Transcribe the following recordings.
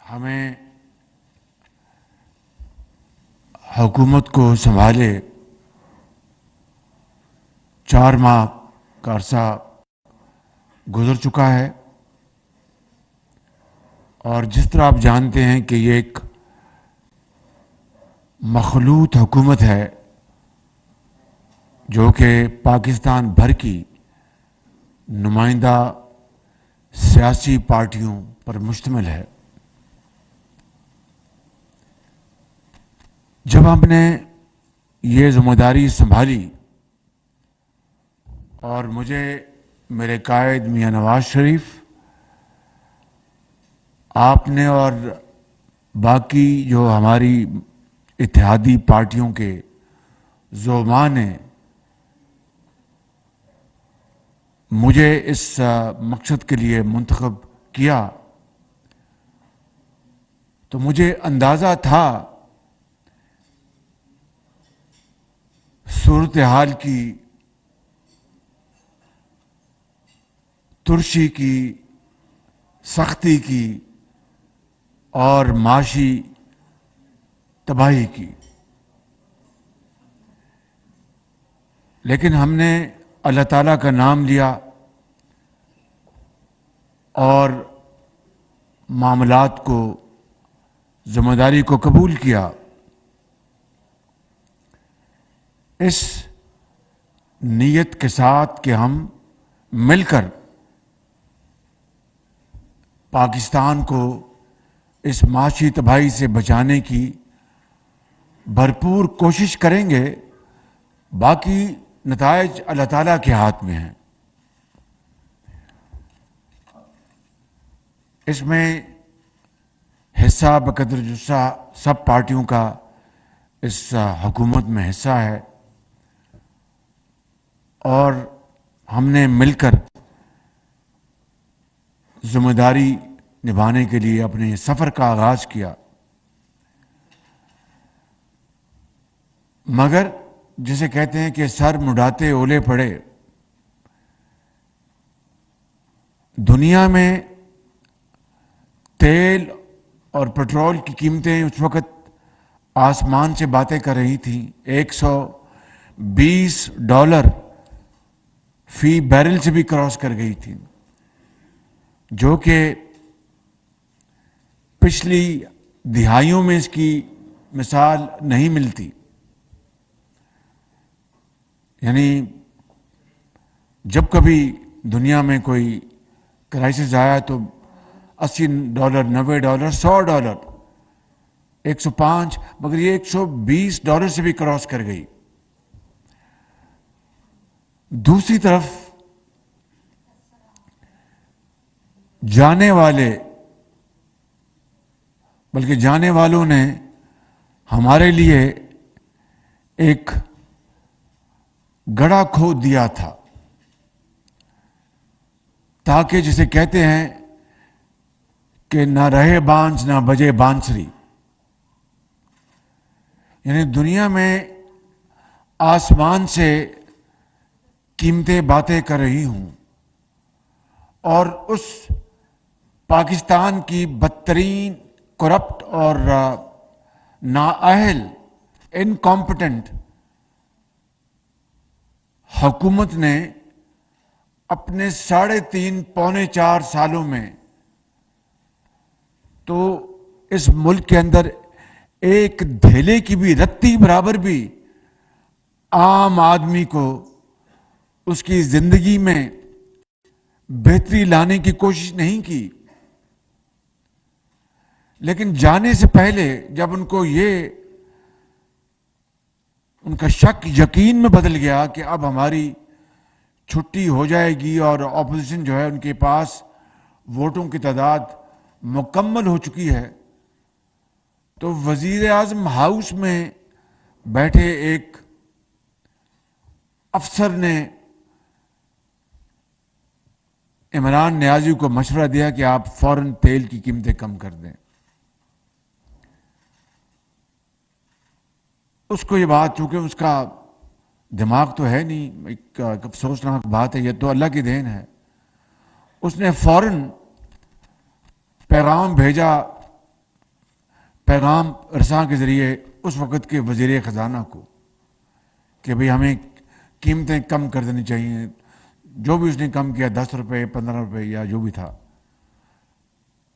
ہمیں حکومت کو سنبھالے 4 ماہ کا عرصہ گزر چکا ہے، اور جس طرح آپ جانتے ہیں کہ یہ ایک مخلوط حکومت ہے جو کہ پاکستان بھر کی نمائندہ سیاسی پارٹیوں پر مشتمل ہے۔ جب ہم نے یہ ذمہ داری سنبھالی اور مجھے میرے قائد میاں نواز شریف، آپ نے اور باقی جو ہماری اتحادی پارٹیوں کے زعماء نے مجھے اس مقصد کے لیے منتخب کیا، تو مجھے اندازہ تھا صورتحال کی ترشی کی، سختی کی اور معاشی تباہی کی، لیکن ہم نے اللہ تعالیٰ کا نام لیا اور معاملات کو، ذمہ داری کو قبول کیا۔ اس نیت کے ساتھ کہ ہم مل کر پاکستان کو اس معاشی تباہی سے بچانے کی بھرپور کوشش کریں گے، باقی نتائج اللہ تعالیٰ کے ہاتھ میں ہیں۔ اس میں حصہ بقدر جسہ سب پارٹیوں کا اس حکومت میں حصہ ہے، اور ہم نے مل کر ذمہ داری نبھانے کے لیے اپنے سفر کا آغاز کیا۔ مگر جسے کہتے ہیں کہ سر مڈاتے اولے پڑے، دنیا میں تیل اور پٹرول کی قیمتیں اس وقت آسمان سے باتیں کر رہی تھیں، $120 فی بیرل سے بھی کراس کر گئی تھی، جو کہ پچھلی دہائیوں میں اس کی مثال نہیں ملتی۔ یعنی جب کبھی دنیا میں کوئی کرائسس آیا تو $80، $90، $100، 105، مگر یہ $120 سے بھی کراس کر گئی۔ دوسری طرف جانے والوں نے ہمارے لیے ایک گڑھا کھود دیا تھا، تاکہ جسے کہتے ہیں کہ نہ رہے بانس نہ بجے بانسری، یعنی دنیا میں آسمان سے قیمتیں باتیں کر رہی ہوں، اور اس پاکستان کی بدترین کرپٹ اور نااہل انکمپٹنٹ حکومت نے اپنے 3.5 پونے 4 سالوں میں تو اس ملک کے اندر ایک دھیلے کی بھی رتی برابر بھی عام آدمی کو اس کی زندگی میں بہتری لانے کی کوشش نہیں کی۔ لیکن جانے سے پہلے جب ان کو ان کا شک یقین میں بدل گیا کہ اب ہماری چھٹی ہو جائے گی اور اپوزیشن جو ہے ان کے پاس ووٹوں کی تعداد مکمل ہو چکی ہے، تو وزیر اعظم ہاؤس میں بیٹھے ایک افسر نے عمران نیازی کو مشورہ دیا کہ آپ فوراً تیل کی قیمتیں کم کر دیں۔ اس کو یہ بات، چونکہ اس کا دماغ تو ہے نہیں، ایک افسوسناک بات ہے، یہ تو اللہ کی دین ہے، اس نے فوراً پیغام بھیجا پیغام رساں کے ذریعے اس وقت کے وزیر خزانہ کو کہ بھئی ہمیں قیمتیں کم کر دینی چاہیے. جو بھی اس نے کم کیا 10 روپے 15 روپے یا جو بھی تھا,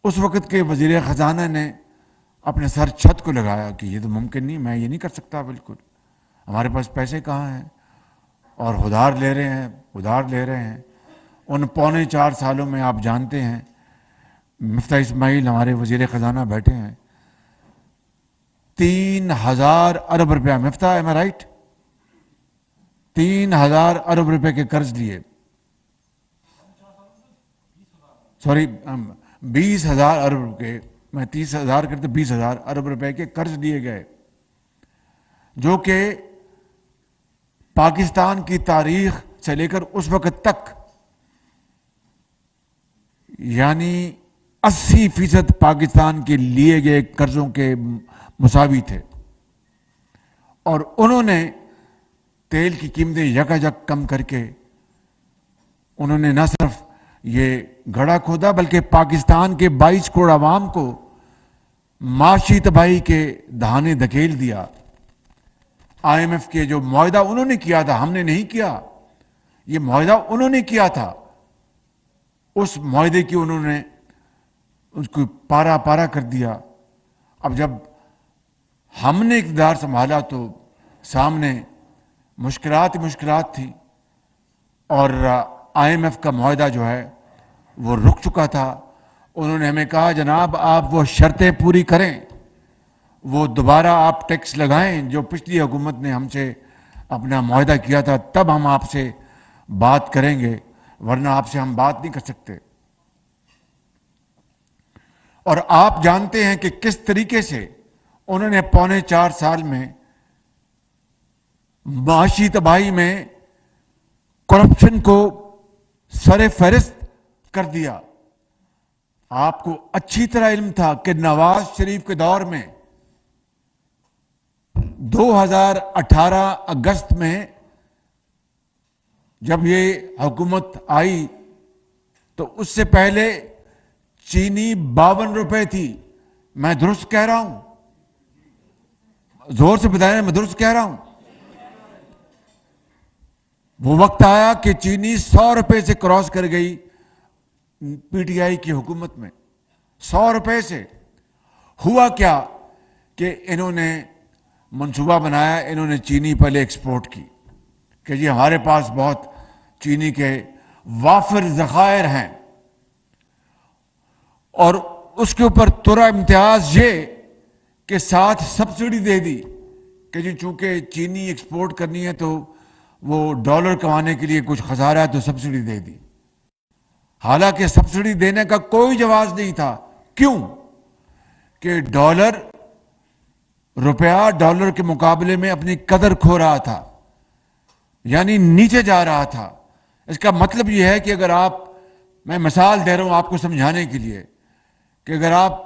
اس وقت کے وزیر خزانہ نے اپنے سر چھت کو لگایا کہ یہ تو ممکن نہیں, میں یہ نہیں کر سکتا, بالکل ہمارے پاس پیسے کہاں ہیں, اور ادھار لے رہے ہیں. ان 3.25 سالوں میں آپ جانتے ہیں مفتاح اسماعیل ہمارے وزیر خزانہ بیٹھے ہیں, 3,000 ارب روپیہ, مفتاح ایم رائٹ, 3,000 ارب روپے کے قرض لیے, سوری 20,000 ارب روپے, میں 30,000 کرتے 20,000 ارب روپے کے قرض لیے گئے, جو کہ پاکستان کی تاریخ سے لے کر اس وقت تک یعنی 80% پاکستان کے لیے گئے قرضوں کے مساوی تھے. اور انہوں نے تیل کی قیمتیں یکایک کم کر کے انہوں نے نہ صرف یہ گڑھا کھودا بلکہ پاکستان کے 22 کروڑ عوام کو معاشی تباہی کے دہانے دھکیل دیا. آئی ایم ایف کے جو معاہدہ انہوں نے کیا تھا, ہم نے نہیں کیا, یہ معاہدہ انہوں نے کیا تھا, اس معاہدے کی انہوں نے اس کو پارا پارا کر دیا. اب جب ہم نے اقتدار سنبھالا تو سامنے مشکلات تھی, اور آئی ایم ایف کا معاہدہ جو ہے وہ رک چکا تھا. انہوں نے ہمیں کہا جناب آپ وہ شرطیں پوری کریں, وہ دوبارہ آپ ٹیکس لگائیں جو پچھلی حکومت نے ہم سے اپنا معاہدہ کیا تھا, تب ہم آپ سے بات کریں گے, ورنہ آپ سے ہم بات نہیں کر سکتے. اور آپ جانتے ہیں کہ کس طریقے سے انہوں نے 3.25 سال میں معاشی تباہی میں کرپشن کو سر فہرست کر دیا. آپ کو اچھی طرح علم تھا کہ نواز شریف کے دور میں 2018 اگست میں جب یہ حکومت آئی تو اس سے پہلے چینی 52 روپے تھی. میں درست کہہ رہا ہوں؟ زور سے بتائیں, میں درست کہہ رہا ہوں؟ وہ وقت آیا کہ چینی 100 روپے سے کراس کر گئی پی ٹی آئی کی حکومت میں, 100 روپے سے. ہوا کیا کہ انہوں نے منصوبہ بنایا, انہوں نے چینی پہلے ایکسپورٹ کی کہ جی ہمارے پاس بہت چینی کے وافر ذخائر ہیں, اور اس کے اوپر ترا امتیاز یہ کہ ساتھ سبسڈی دے دی کہ جی چونکہ چینی ایکسپورٹ کرنی ہے تو وہ ڈالر کمانے کے لیے کچھ خسارہ ہے تو سبسڈی دے دی. حالانکہ سبسڈی دینے کا کوئی جواز نہیں تھا. کیوں؟ کہ روپیہ ڈالر کے مقابلے میں اپنی قدر کھو رہا تھا, یعنی نیچے جا رہا تھا. اس کا مطلب یہ ہے کہ اگر آپ, میں مثال دے رہا ہوں آپ کو سمجھانے کے لیے, کہ اگر آپ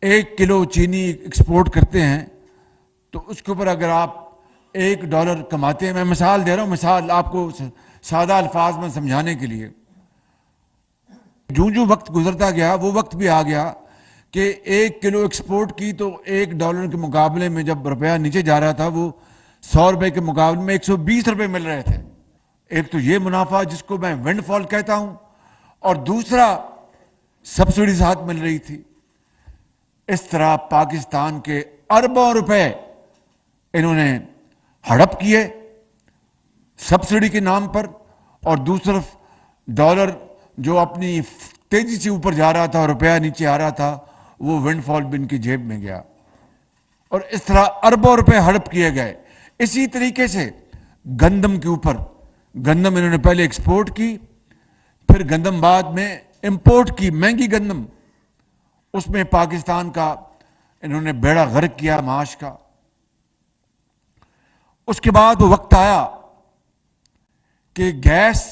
1 کلو چینی ایکسپورٹ کرتے ہیں تو اس کے اوپر اگر آپ $1 کماتے ہیں, میں مثال دے رہا ہوں, مثال آپ کو سادہ الفاظ میں سمجھانے کے لیے. جو وقت گزرتا گیا وہ وقت بھی آ گیا کہ 1 کلو ایکسپورٹ کی تو $1 کے مقابلے میں جب روپیہ نیچے جا رہا تھا وہ 100 روپے کے مقابلے میں 120 روپے مل رہے تھے. ایک تو یہ منافع جس کو میں ونڈ فال کہتا ہوں, اور دوسرا سبسڈی ساتھ مل رہی تھی. اس طرح پاکستان کے اربوں روپے انہوں نے ہڑپ کیے سبسڈی کے نام پر, اور دوسری طرف ڈالر جو اپنی تیزی سے اوپر جا رہا تھا اور روپیہ نیچے آ رہا تھا, وہ ونڈ فال بھی ان کی جیب میں گیا, اور اس طرح اربوں روپے ہڑپ کیے گئے. اسی طریقے سے گندم کے اوپر, گندم انہوں نے پہلے ایکسپورٹ کی, پھر گندم بعد میں امپورٹ کی, مہنگی گندم, اس میں پاکستان کا انہوں نے بیڑا غرق کیا معاش کا. اس کے بعد وہ وقت آیا کہ گیس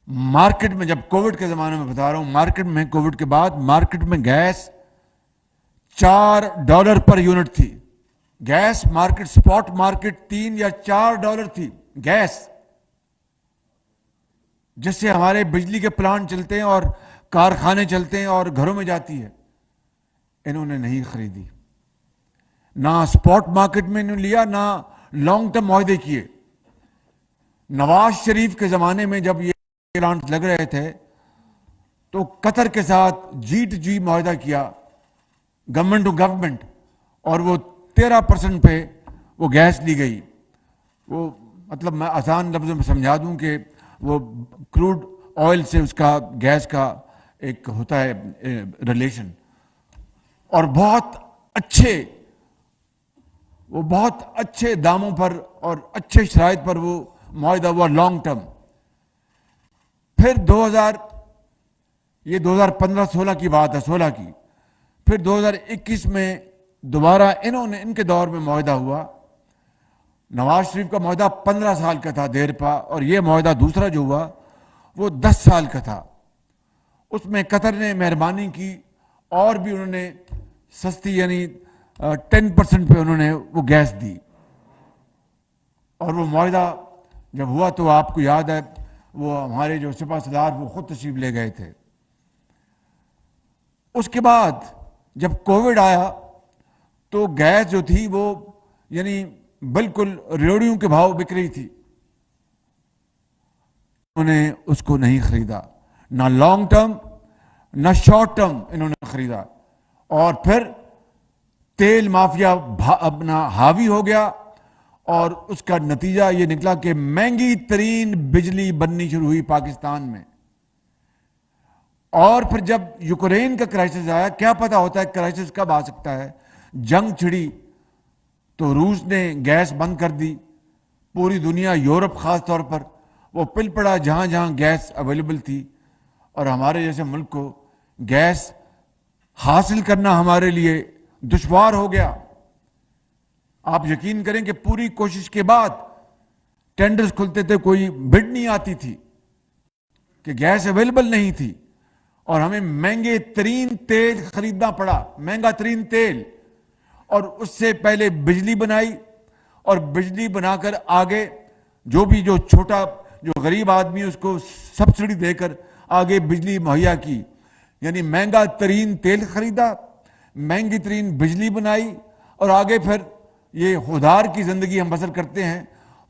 مارکیٹ میں, جب کووڈ کے زمانے میں بتا رہا ہوں, مارکیٹ میں کووڈ کے بعد مارکیٹ میں گیس $4 پر یونٹ تھی. گیس مارکیٹ, سپاٹ مارکیٹ $3 یا $4 تھی گیس, جس سے ہمارے بجلی کے پلانٹ چلتے ہیں اور کارخانے چلتے ہیں اور گھروں میں جاتی ہے. انہوں نے نہیں خریدی، نہ اسپاٹ مارکیٹ میں انہوں نے لیا، نہ لانگ ٹرم معاہدے کیے۔ نواز شریف کے زمانے میں جب یہ پلانٹ لگ رہے تھے تو قطر کے ساتھ جی ٹو جی معاہدہ کیا، گورنمنٹ ٹو گورنمنٹ، اور وہ 13% پہ وہ گیس لی گئی۔ وہ مطلب میں آسان لفظوں میں سمجھا دوں کہ وہ کروڈ آئل سے اس کا گیس کا ایک ہوتا ہے ریلیشن، اور بہت اچھے داموں پر اور اچھے شرائط پر وہ معاہدہ ہوا لانگ ٹرم۔ پھر 2015-16 کی بات ہے، 16 کی، پھر 2021 میں دوبارہ ان کے دور میں معاہدہ ہوا۔ نواز شریف کا معاہدہ 15 سال کا تھا دیرپا، اور یہ معاہدہ دوسرا جو ہوا وہ 10 سال کا تھا۔ اس میں قطر نے مہربانی کی اور بھی انہوں نے سستی یعنی 10% پہ انہوں نے وہ گیس دی، اور وہ معاہدہ جب ہوا تو آپ کو یاد ہے وہ ہمارے جو سپاہ سالار وہ خود تشریف لے گئے تھے۔ اس کے بعد جب کووڈ آیا تو گیس جو تھی وہ یعنی بالکل ریوڑیوں کے بھاؤ بک رہی تھی، انہوں نے اس کو نہیں خریدا، نہ لانگ ٹرم نہ شارٹ ٹرم انہوں نے خریدا، اور پھر تیل مافیا اپنا حاوی ہو گیا، اور اس کا نتیجہ یہ نکلا کہ مہنگی ترین بجلی بننی شروع ہوئی پاکستان میں۔ اور پھر جب یوکرین کا کرائسس آیا، کیا پتا ہوتا ہے کرائسس کب آ سکتا ہے، جنگ چھڑی تو روس نے گیس بند کر دی، پوری دنیا، یورپ خاص طور پر وہ پل پڑا جہاں جہاں گیس اویلیبل تھی، اور ہمارے جیسے ملک کو گیس حاصل کرنا ہمارے لیے دشوار ہو گیا۔ آپ یقین کریں کہ پوری کوشش کے بعد ٹینڈرز کھلتے تھے، کوئی بڈ نہیں آتی تھی کہ گیس اویلیبل نہیں تھی، اور ہمیں مہنگے ترین تیل خریدنا پڑا، مہنگا ترین تیل، اور اس سے پہلے بجلی بنائی، اور بجلی بنا کر آگے جو چھوٹا جو غریب آدمی اس کو سبسڈی دے کر آگے بجلی مہیا کی، یعنی مہنگا ترین تیل خریدا، مہنگی ترین بجلی بنائی، اور آگے پھر یہ خودار کی زندگی ہم بسر کرتے ہیں،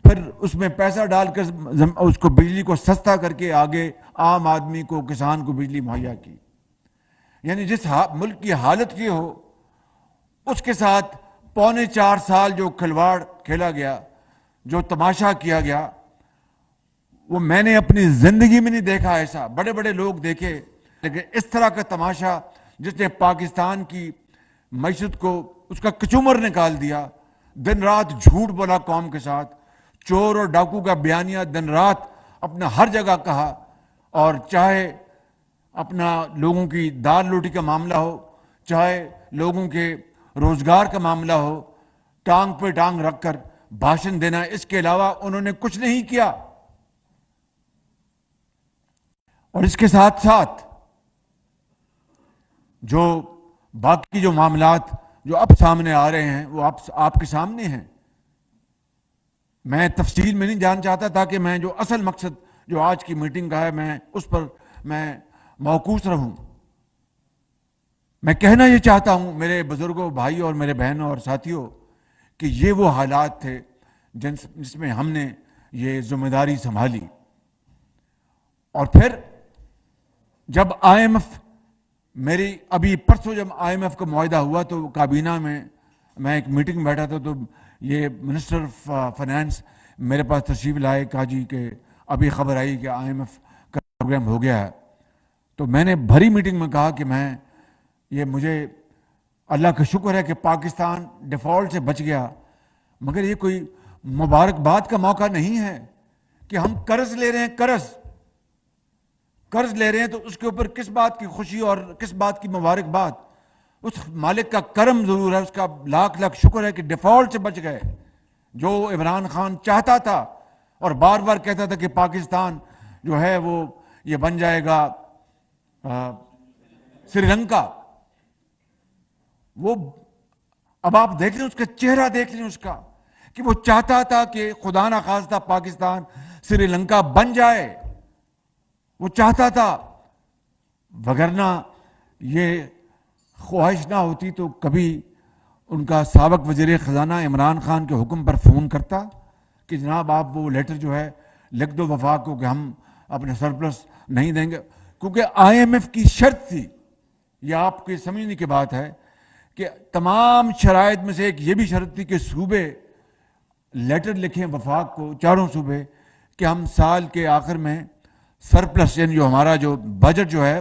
پھر اس میں پیسہ ڈال کر اس کو بجلی کو سستا کر کے آگے عام آدمی کو، کسان کو بجلی مہیا کی۔ یعنی جس ملک کی حالت یہ ہو، اس کے ساتھ 3.25 سال جو کھلواڑ کھیلا گیا، جو تماشا کیا گیا، وہ میں نے اپنی زندگی میں نہیں دیکھا ایسا۔ بڑے بڑے لوگ دیکھے، لیکن اس طرح کا تماشا جس نے پاکستان کی معیشت کو اس کا کچومر نکال دیا، دن رات جھوٹ بولا قوم کے ساتھ، چور اور ڈاکو کا بیانیہ دن رات اپنا ہر جگہ کہا، اور چاہے اپنا لوگوں کی دال روٹی کا معاملہ ہو، چاہے لوگوں کے روزگار کا معاملہ ہو، ٹانگ پہ ٹانگ رکھ کر بھاشن دینا، اس کے علاوہ انہوں نے کچھ نہیں کیا۔ اور اس کے ساتھ ساتھ جو باقی جو معاملات جو اب سامنے آ رہے ہیں وہ آپ کے سامنے ہیں۔ میں تفصیل میں نہیں جان چاہتا، تاکہ میں جو اصل مقصد جو آج کی میٹنگ کا ہے میں اس پر موقوف رہوں۔ میں کہنا یہ چاہتا ہوں میرے بزرگوں، بھائیوں اور میرے بہنوں اور ساتھیوں، کہ یہ وہ حالات تھے جس میں ہم نے یہ ذمہ داری سنبھالی۔ اور پھر جب آئی ایم ایف، میری ابھی پرسوں جب آئی ایم ایف کا معاہدہ ہوا تو کابینہ میں ایک میٹنگ میں بیٹھا تھا، تو یہ منسٹر فائنانس میرے پاس تشریف لائے، کہا جی کہ ابھی خبر آئی کہ آئی ایم ایف کا پروگرام ہو گیا ہے۔ تو میں نے بھری میٹنگ میں کہا کہ مجھے اللہ کا شکر ہے کہ پاکستان ڈیفالٹ سے بچ گیا، مگر یہ کوئی مبارکباد کا موقع نہیں ہے کہ ہم قرض لے رہے ہیں، قرض لے رہے ہیں، تو اس کے اوپر کس بات کی خوشی اور کس بات کی مبارکباد؟ اس مالک کا کرم ضرور ہے، اس کا لاکھ لاکھ شکر ہے کہ ڈیفالٹ سے بچ گئے، جو عمران خان چاہتا تھا اور بار بار کہتا تھا کہ پاکستان جو ہے وہ یہ بن جائے گا سری لنکا۔ وہ اب آپ دیکھ لیں، اس کا چہرہ دیکھ لیں، اس کا کہ وہ چاہتا تھا کہ خدا نہ خواستہ پاکستان سری لنکا بن جائے، وہ چاہتا تھا، وگرنہ یہ خواہش نہ ہوتی تو کبھی ان کا سابق وزیر خزانہ عمران خان کے حکم پر فون کرتا کہ جناب آپ وہ لیٹر جو ہے لکھ دو وفاق کو کہ ہم اپنے سرپلس نہیں دیں گے، کیونکہ آئی ایم ایف کی شرط تھی. یہ آپ کے سمجھنے کی بات ہے کہ تمام شرائط میں سے ایک یہ بھی شرط تھی کہ صوبے لیٹر لکھیں وفاق کو، چاروں صوبے، کہ ہم سال کے آخر میں سرپلس، یعنی جو ہمارا جو بجٹ جو ہے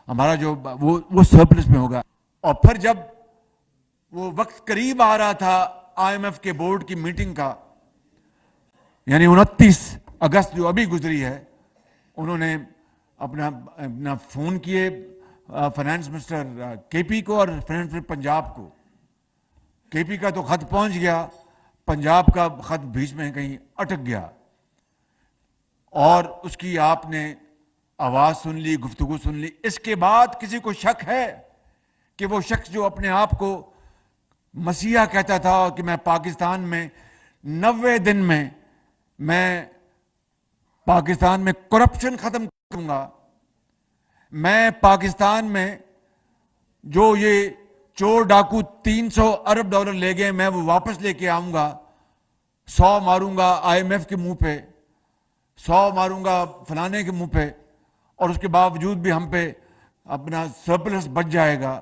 ہمارا جو وہ سرپلس میں ہوگا. اور پھر جب وہ وقت قریب آ رہا تھا آئی ایم ایف کے بورڈ کی میٹنگ کا، یعنی 29 اگست جو ابھی گزری ہے، انہوں نے اپنا فون کیے فائنانس منسٹر کے پی کو اور فائنانس منسٹر پنجاب کو. کے پی کا تو خط پہنچ گیا، پنجاب کا خط بیچ میں کہیں اٹک گیا، اور اس کی آپ نے آواز سن لی، گفتگو سن لی. اس کے بعد کسی کو شک ہے کہ وہ شخص جو اپنے آپ کو مسیحا کہتا تھا کہ میں پاکستان میں 90 دن میں پاکستان میں کرپشن ختم کروں گا، میں پاکستان میں جو یہ چور ڈاکو 300 ارب ڈالر لے گئے میں وہ واپس لے کے آؤں گا، 100 ماروں گا آئی ایم ایف کے منہ پہ، 100 ماروں گا فلانے کے منہ پہ، اور اس کے باوجود بھی ہم پہ اپنا سرپلس بچ جائے گا.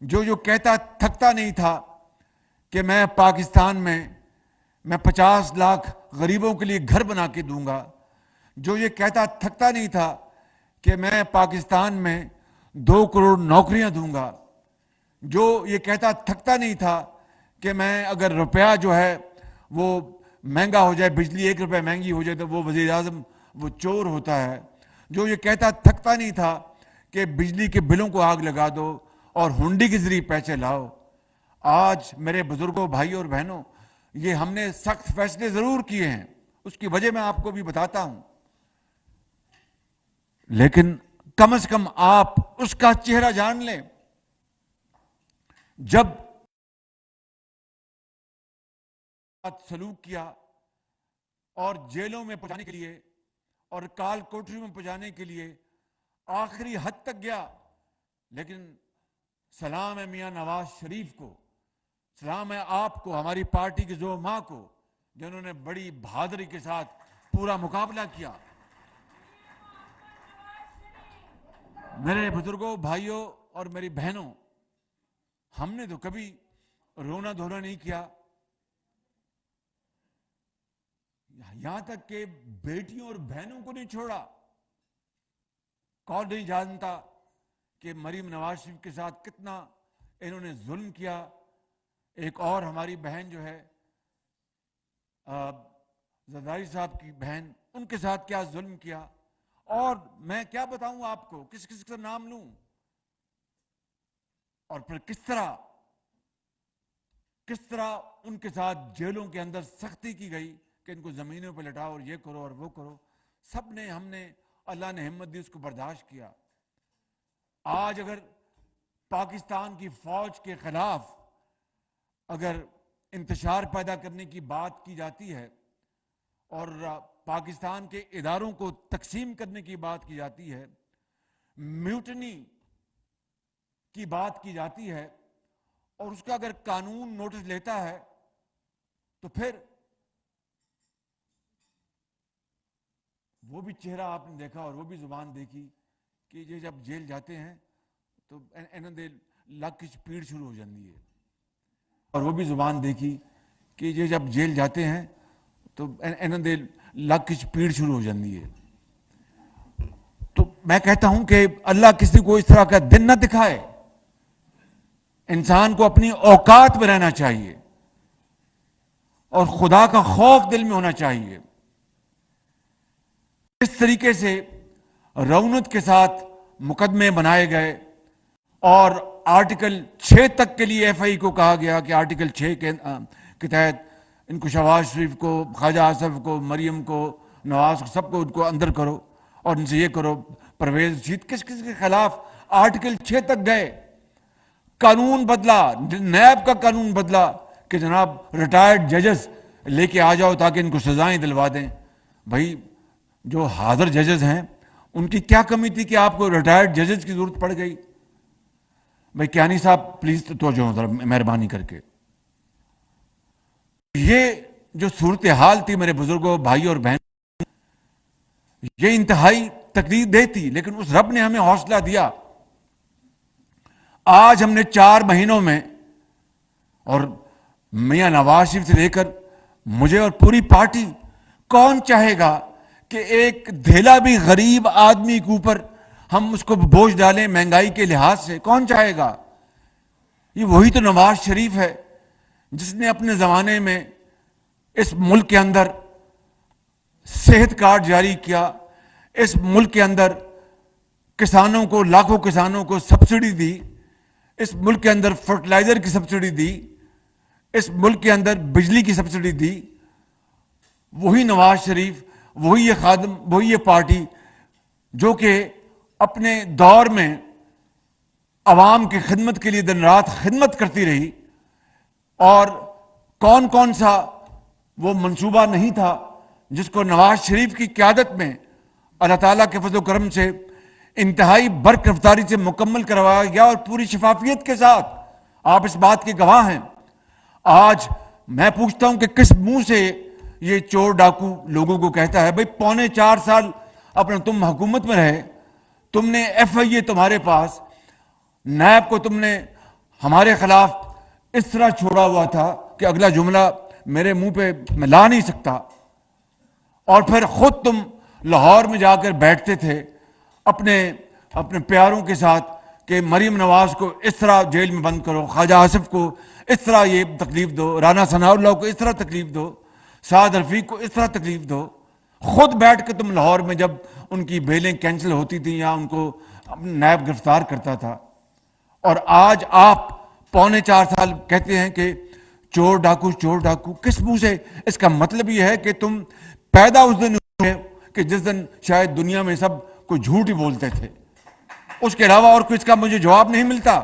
جو کہتا تھکتا نہیں تھا کہ میں پاکستان میں 50 لاکھ غریبوں کے لیے گھر بنا کے دوں گا، جو یہ کہتا تھکتا نہیں تھا کہ میں پاکستان میں 2 کروڑ نوکریاں دوں گا، جو یہ کہتا تھکتا نہیں تھا کہ میں اگر روپیہ جو ہے وہ مہنگا ہو جائے، بجلی 1 روپے مہنگی ہو جائے تو وہ وزیر اعظم وہ چور ہوتا ہے، جو یہ کہتا تھکتا نہیں تھا کہ بجلی کے بلوں کو آگ لگا دو اور ہنڈی کے ذریعے پیسے لاؤ. آج میرے بزرگوں، بھائیوں اور بہنوں، یہ ہم نے سخت فیصلے ضرور کیے ہیں، اس کی وجہ میں آپ کو بھی بتاتا ہوں، لیکن کم از کم آپ اس کا چہرہ جان لیں. جب سلوک کیا اور جیلوں میں پہنچانے کے لیے اور کال کوٹری میں پہنچانے کے لیے آخری حد تک گیا، لیکن سلام ہے میاں نواز شریف کو، سلام ہے آپ کو، ہماری پارٹی کے زعماء کو، جنہوں نے بڑی بہادری کے ساتھ پورا مقابلہ کیا. میرے بزرگوں، بھائیوں اور میری بہنوں، ہم نے تو کبھی رونا دھونا نہیں کیا، یہاں تک کہ بیٹیوں اور بہنوں کو نہیں چھوڑا. کون نہیں جانتا کہ مریم نواز شریف کے ساتھ کتنا انہوں نے ظلم کیا. ایک اور ہماری بہن جو ہے زرداری صاحب کی بہن، ان کے ساتھ کیا ظلم کیا، اور میں کیا بتاؤں آپ کو، کس کس کا نام لوں، اور پھر کس طرح ان کے ساتھ جیلوں کے اندر سختی کی گئی کہ ان کو زمینوں پہ لٹاؤ اور یہ کرو اور وہ کرو. سب نے، ہم نے، اللہ نے ہمت دی، اس کو برداشت کیا. آج اگر پاکستان کی فوج کے خلاف اگر انتشار پیدا کرنے کی بات کی جاتی ہے اور پاکستان کے اداروں کو تقسیم کرنے کی بات کی جاتی ہے، میوٹنی کی بات کی جاتی ہے، اور اس کا اگر قانون نوٹس لیتا ہے تو پھر وہ بھی چہرہ آپ نے دیکھا اور وہ بھی زبان دیکھی کہ یہ جب جیل جاتے ہیں تو انہوں نے لک کی پیڑ شروع ہو جاتی ہے، اور وہ بھی زبان دیکھی کہ یہ جب جیل جاتے ہیں تو انہوں نے لک کی پیڑ شروع ہو جاتی ہے. تو میں کہتا ہوں کہ اللہ کسی کو اس طرح کا دن نہ دکھائے. انسان کو اپنی اوقات میں رہنا چاہیے اور خدا کا خوف دل میں ہونا چاہیے. اس طریقے سے رونت کے ساتھ مقدمے بنائے گئے اور آرٹیکل 6 تک کے لیے ایف آئی کو کہا گیا کہ آرٹیکل 6 کے تحت ان کو شہباز شریف کو، خواجہ آصف کو، مریم کو، نواز کو، سب کو ان کو اندر کرو اور ان سے یہ کرو. پرویز رشید کس کے خلاف آرٹیکل 6 تک گئے. قانون بدلا، نیب کا قانون بدلا کہ جناب ریٹائرڈ ججز لے کے آ جاؤ تاکہ ان کو سزائیں دلوا دیں. بھائی جو حاضر ججز ہیں ان کی کیا کمی تھی کہ آپ کو ریٹائرڈ ججز کی ضرورت پڑ گئی؟ بھائی کیانی صاحب پلیز توجہ ذرا مہربانی کر کے. یہ جو صورتحال تھی میرے بزرگوں، بھائی اور بہن، یہ انتہائی تکلیف دہ تھی، لیکن اس رب نے ہمیں حوصلہ دیا. آج ہم نے 4 مہینوں میں، اور میاں نواز شریف سے لے کر مجھے اور پوری پارٹی، کون چاہے گا کہ ایک دھیلا بھی غریب آدمی کے اوپر ہم اس کو بوجھ ڈالیں مہنگائی کے لحاظ سے؟ کون چاہے گا؟ یہ وہی تو نواز شریف ہے جس نے اپنے زمانے میں اس ملک کے اندر صحت کارڈ جاری کیا، اس ملک کے اندر کسانوں کو، لاکھوں کسانوں کو سبسڈی دی، اس ملک کے اندر فرٹیلائزر کی سبسڈی دی، اس ملک کے اندر بجلی کی سبسڈی دی. وہی نواز شریف، وہی یہ خادم، وہی یہ پارٹی جو کہ اپنے دور میں عوام کی خدمت کے لیے دن رات خدمت کرتی رہی. اور کون کون سا وہ منصوبہ نہیں تھا جس کو نواز شریف کی قیادت میں اللہ تعالیٰ کے فضل و کرم سے انتہائی برق رفتاری سے مکمل کروایا گیا، اور پوری شفافیت کے ساتھ. آپ اس بات کے گواہ ہیں. آج میں پوچھتا ہوں کہ کس منہ سے یہ چور ڈاکو لوگوں کو کہتا ہے؟ بھئی 4.25 سال اپنے تم حکومت میں رہے، تم نے ایف آئی اے تمہارے پاس، نیب کو تم نے ہمارے خلاف اس طرح چھوڑا ہوا تھا کہ اگلا جملہ میرے منہ پہ میں لا نہیں سکتا. اور پھر خود تم لاہور میں جا کر بیٹھتے تھے اپنے پیاروں کے ساتھ کہ مریم نواز کو اس طرح جیل میں بند کرو، خواجہ آصف کو اس طرح یہ تکلیف دو، رانا ثناء اللہ کو اس طرح تکلیف دو، سعد رفیق کو اس طرح تکلیف دو. خود بیٹھ کے تم لاہور میں جب ان کی بیلیں کینسل ہوتی تھیں یا ان کو نیب گرفتار کرتا تھا. اور آج آپ 4.25 سال کہتے ہیں کہ چور ڈاکو چور ڈاکو. کس منہ سے؟ اس کا مطلب یہ ہے کہ تم پیدا اس دن ہوئے کہ جس دن شاید دنیا میں سب کوئی جھوٹ ہی بولتے تھے. اس کے علاوہ اور کچھ کا مجھے جواب نہیں ملتا.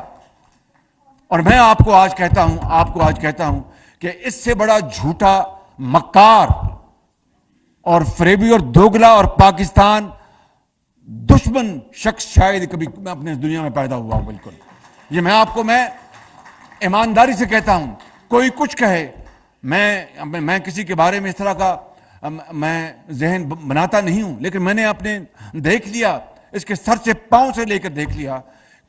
اور میں آپ کو آج کہتا ہوں کہ اس سے بڑا جھوٹا، مکار اور فریبی اور دوگلا اور پاکستان دشمن شخص شاید کبھی اپنے دنیا میں پیدا ہوا. بالکل یہ میں ایمانداری سے کہتا ہوں. کوئی کچھ کہے، میں کسی کے بارے میں اس طرح کا میں ذہن بناتا نہیں ہوں، لیکن میں نے اپنے دیکھ لیا، اس کے سر سے پاؤں سے لے کر دیکھ لیا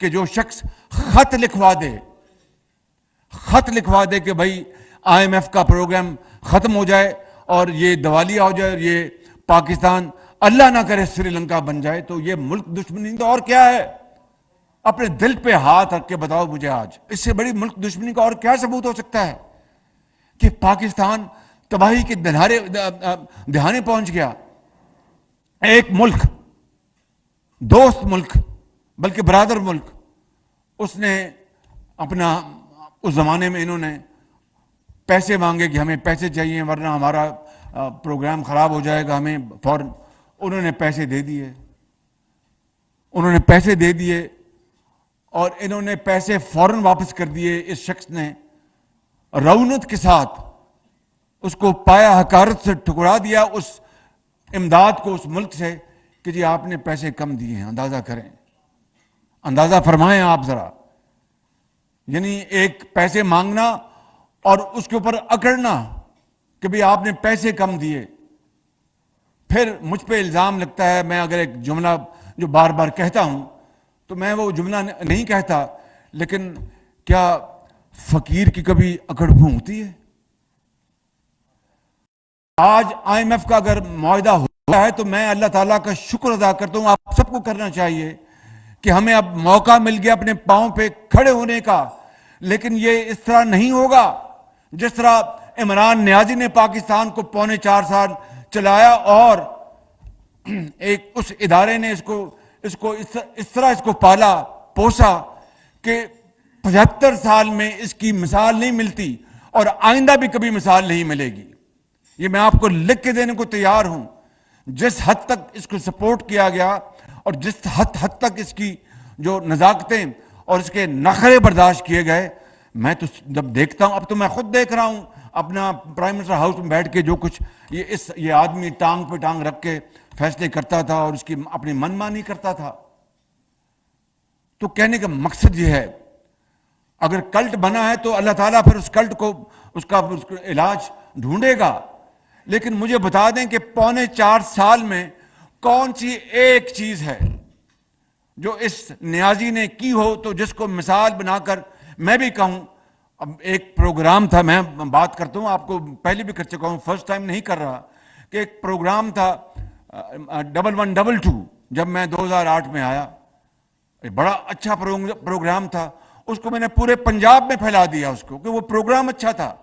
کہ جو شخص خط لکھوا دے کہ بھائی آئی ایم ایف کا پروگرام ختم ہو جائے اور یہ دیوالیہ ہو جائے اور یہ پاکستان اللہ نہ کرے سری لنکا بن جائے، تو یہ ملک دشمنی تو اور کیا ہے؟ اپنے دل پہ ہاتھ رکھ کے بتاؤ مجھے آج اس سے بڑی ملک دشمنی کا اور کیا ثبوت ہو سکتا ہے کہ پاکستان تباہی کے دہانے پہنچ گیا. ایک ملک، دوست ملک، بلکہ برادر ملک، اس نے اپنا، اس زمانے میں انہوں نے پیسے مانگے کہ ہمیں پیسے چاہیے ورنہ ہمارا پروگرام خراب ہو جائے گا، ہمیں فوراً انہوں نے پیسے دے دیے اور انہوں نے پیسے فوراً واپس کر دیے. اس شخص نے رونت کے ساتھ اس کو پایا حقارت سے ٹھکرا دیا اس امداد کو اس ملک سے کہ جی آپ نے پیسے کم دیے ہیں. اندازہ کریں، اندازہ فرمائیں آپ ذرا. یعنی ایک پیسے مانگنا اور اس کے اوپر اکڑنا کہ بھی آپ نے پیسے کم دیے. پھر مجھ پہ الزام لگتا ہے، میں اگر ایک جملہ جو بار بار کہتا ہوں تو میں وہ جملہ نہیں کہتا، لیکن کیا فقیر کی کبھی اکڑ بھونگتی ہے؟ آج آئی ایم ایف کا اگر معاہدہ ہوا ہے تو میں اللہ تعالیٰ کا شکر ادا کرتا ہوں. آپ سب کو کرنا چاہیے کہ ہمیں اب موقع مل گیا اپنے پاؤں پہ کھڑے ہونے کا. لیکن یہ اس طرح نہیں ہوگا جس طرح عمران نیازی نے پاکستان کو 4.25 سال چلایا اور ایک اس ادارے نے اس کو پالا پوسا کہ 75 سال میں اس کی مثال نہیں ملتی اور آئندہ بھی کبھی مثال نہیں ملے گی. یہ میں آپ کو لکھ کے دینے کو تیار ہوں. جس حد تک اس کو سپورٹ کیا گیا اور جس حد تک اس کی جو نزاکتیں اور اس کے نخرے برداشت کیے گئے، میں تو جب دیکھتا ہوں، اب تو میں خود دیکھ رہا ہوں اپنا پرائم منسٹر ہاؤس میں بیٹھ کے جو کچھ یہ آدمی ٹانگ پہ ٹانگ رکھ کے فیصلے کرتا تھا اور اس کی اپنی من مانی کرتا تھا. تو کہنے کا مقصد یہ ہے اگر کلٹ بنا ہے تو اللہ تعالیٰ پھر اس کلٹ کو اس کا علاج ڈھونڈے گا. لیکن مجھے بتا دیں کہ 3.25 سال میں کون سی ایک چیز ہے جو اس نیازی نے کی ہو تو جس کو مثال بنا کر میں بھی کہوں. اب ایک پروگرام تھا, میں بات کرتا ہوں, آپ کو پہلے بھی کر چکا ہوں, فرسٹ ٹائم نہیں کر رہا, کہ ایک پروگرام تھا 1122 جب میں 2008 میں آیا. بڑا اچھا پروگرام تھا, اس کو میں نے پورے پنجاب میں پھیلا دیا اس کو, کہ وہ پروگرام اچھا تھا.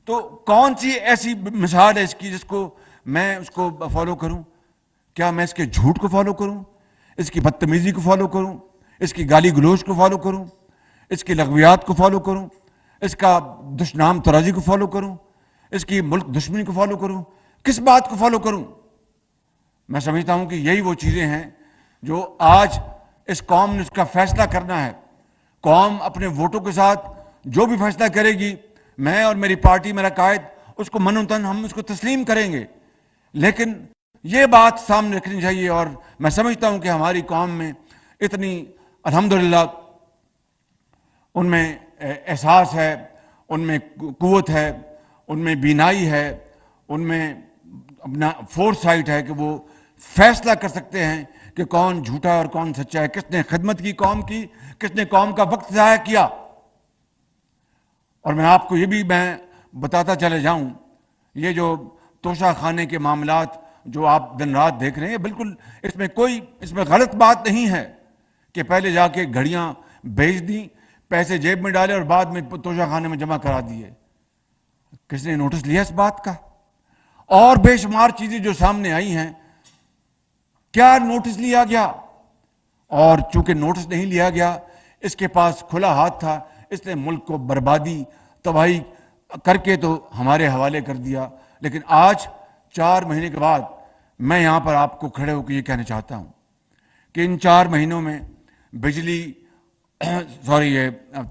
تو کون سی ایسی مثال ہے اس کی جس کو میں اس کو فالو کروں؟ کیا میں اس کے جھوٹ کو فالو کروں, اس کی بدتمیزی کو فالو کروں, اس کی گالی گلوچ کو فالو کروں, اس کی لغویات کو فالو کروں, اس کا دشنام ترازی کو فالو کروں, اس کی ملک دشمنی کو فالو کروں؟ کس بات کو فالو کروں؟ میں سمجھتا ہوں کہ یہی وہ چیزیں ہیں جو آج اس قوم نے اس کا فیصلہ کرنا ہے. قوم اپنے ووٹوں کے ساتھ جو بھی فیصلہ کرے گی, میں اور میری پارٹی, میرا قائد, اس کو من و تن ہم اس کو تسلیم کریں گے. لیکن یہ بات سامنے رکھنی چاہیے, اور میں سمجھتا ہوں کہ ہماری قوم میں اتنی الحمدللہ ان میں احساس ہے, ان میں قوت ہے, ان میں بینائی ہے, ان میں اپنا فورس سائٹ ہے کہ وہ فیصلہ کر سکتے ہیں کہ کون جھوٹا اور کون سچا ہے, کس نے خدمت کی قوم کی, کس نے قوم کا وقت ضائع کیا. اور میں آپ کو یہ بھی میں بتاتا چلے جاؤں, یہ جو توشہ خانے کے معاملات جو آپ دن رات دیکھ رہے ہیں, بالکل اس میں غلط بات نہیں ہے کہ پہلے جا کے گھڑیاں بیچ دیں, پیسے جیب میں ڈالے اور بعد میں توشہ خانے میں جمع کرا دیے. کس نے نوٹس لیا اس بات کا؟ اور بے شمار چیزیں جو سامنے آئی ہیں, کیا نوٹس لیا گیا؟ اور چونکہ نوٹس نہیں لیا گیا, اس کے پاس کھلا ہاتھ تھا, اس نے ملک کو بربادی تباہی کر کے تو ہمارے حوالے کر دیا. لیکن آج 4 مہینے کے بعد میں یہاں پر آپ کو کھڑے ہو کے یہ کہنا چاہتا ہوں کہ ان 4 مہینوں میں بجلی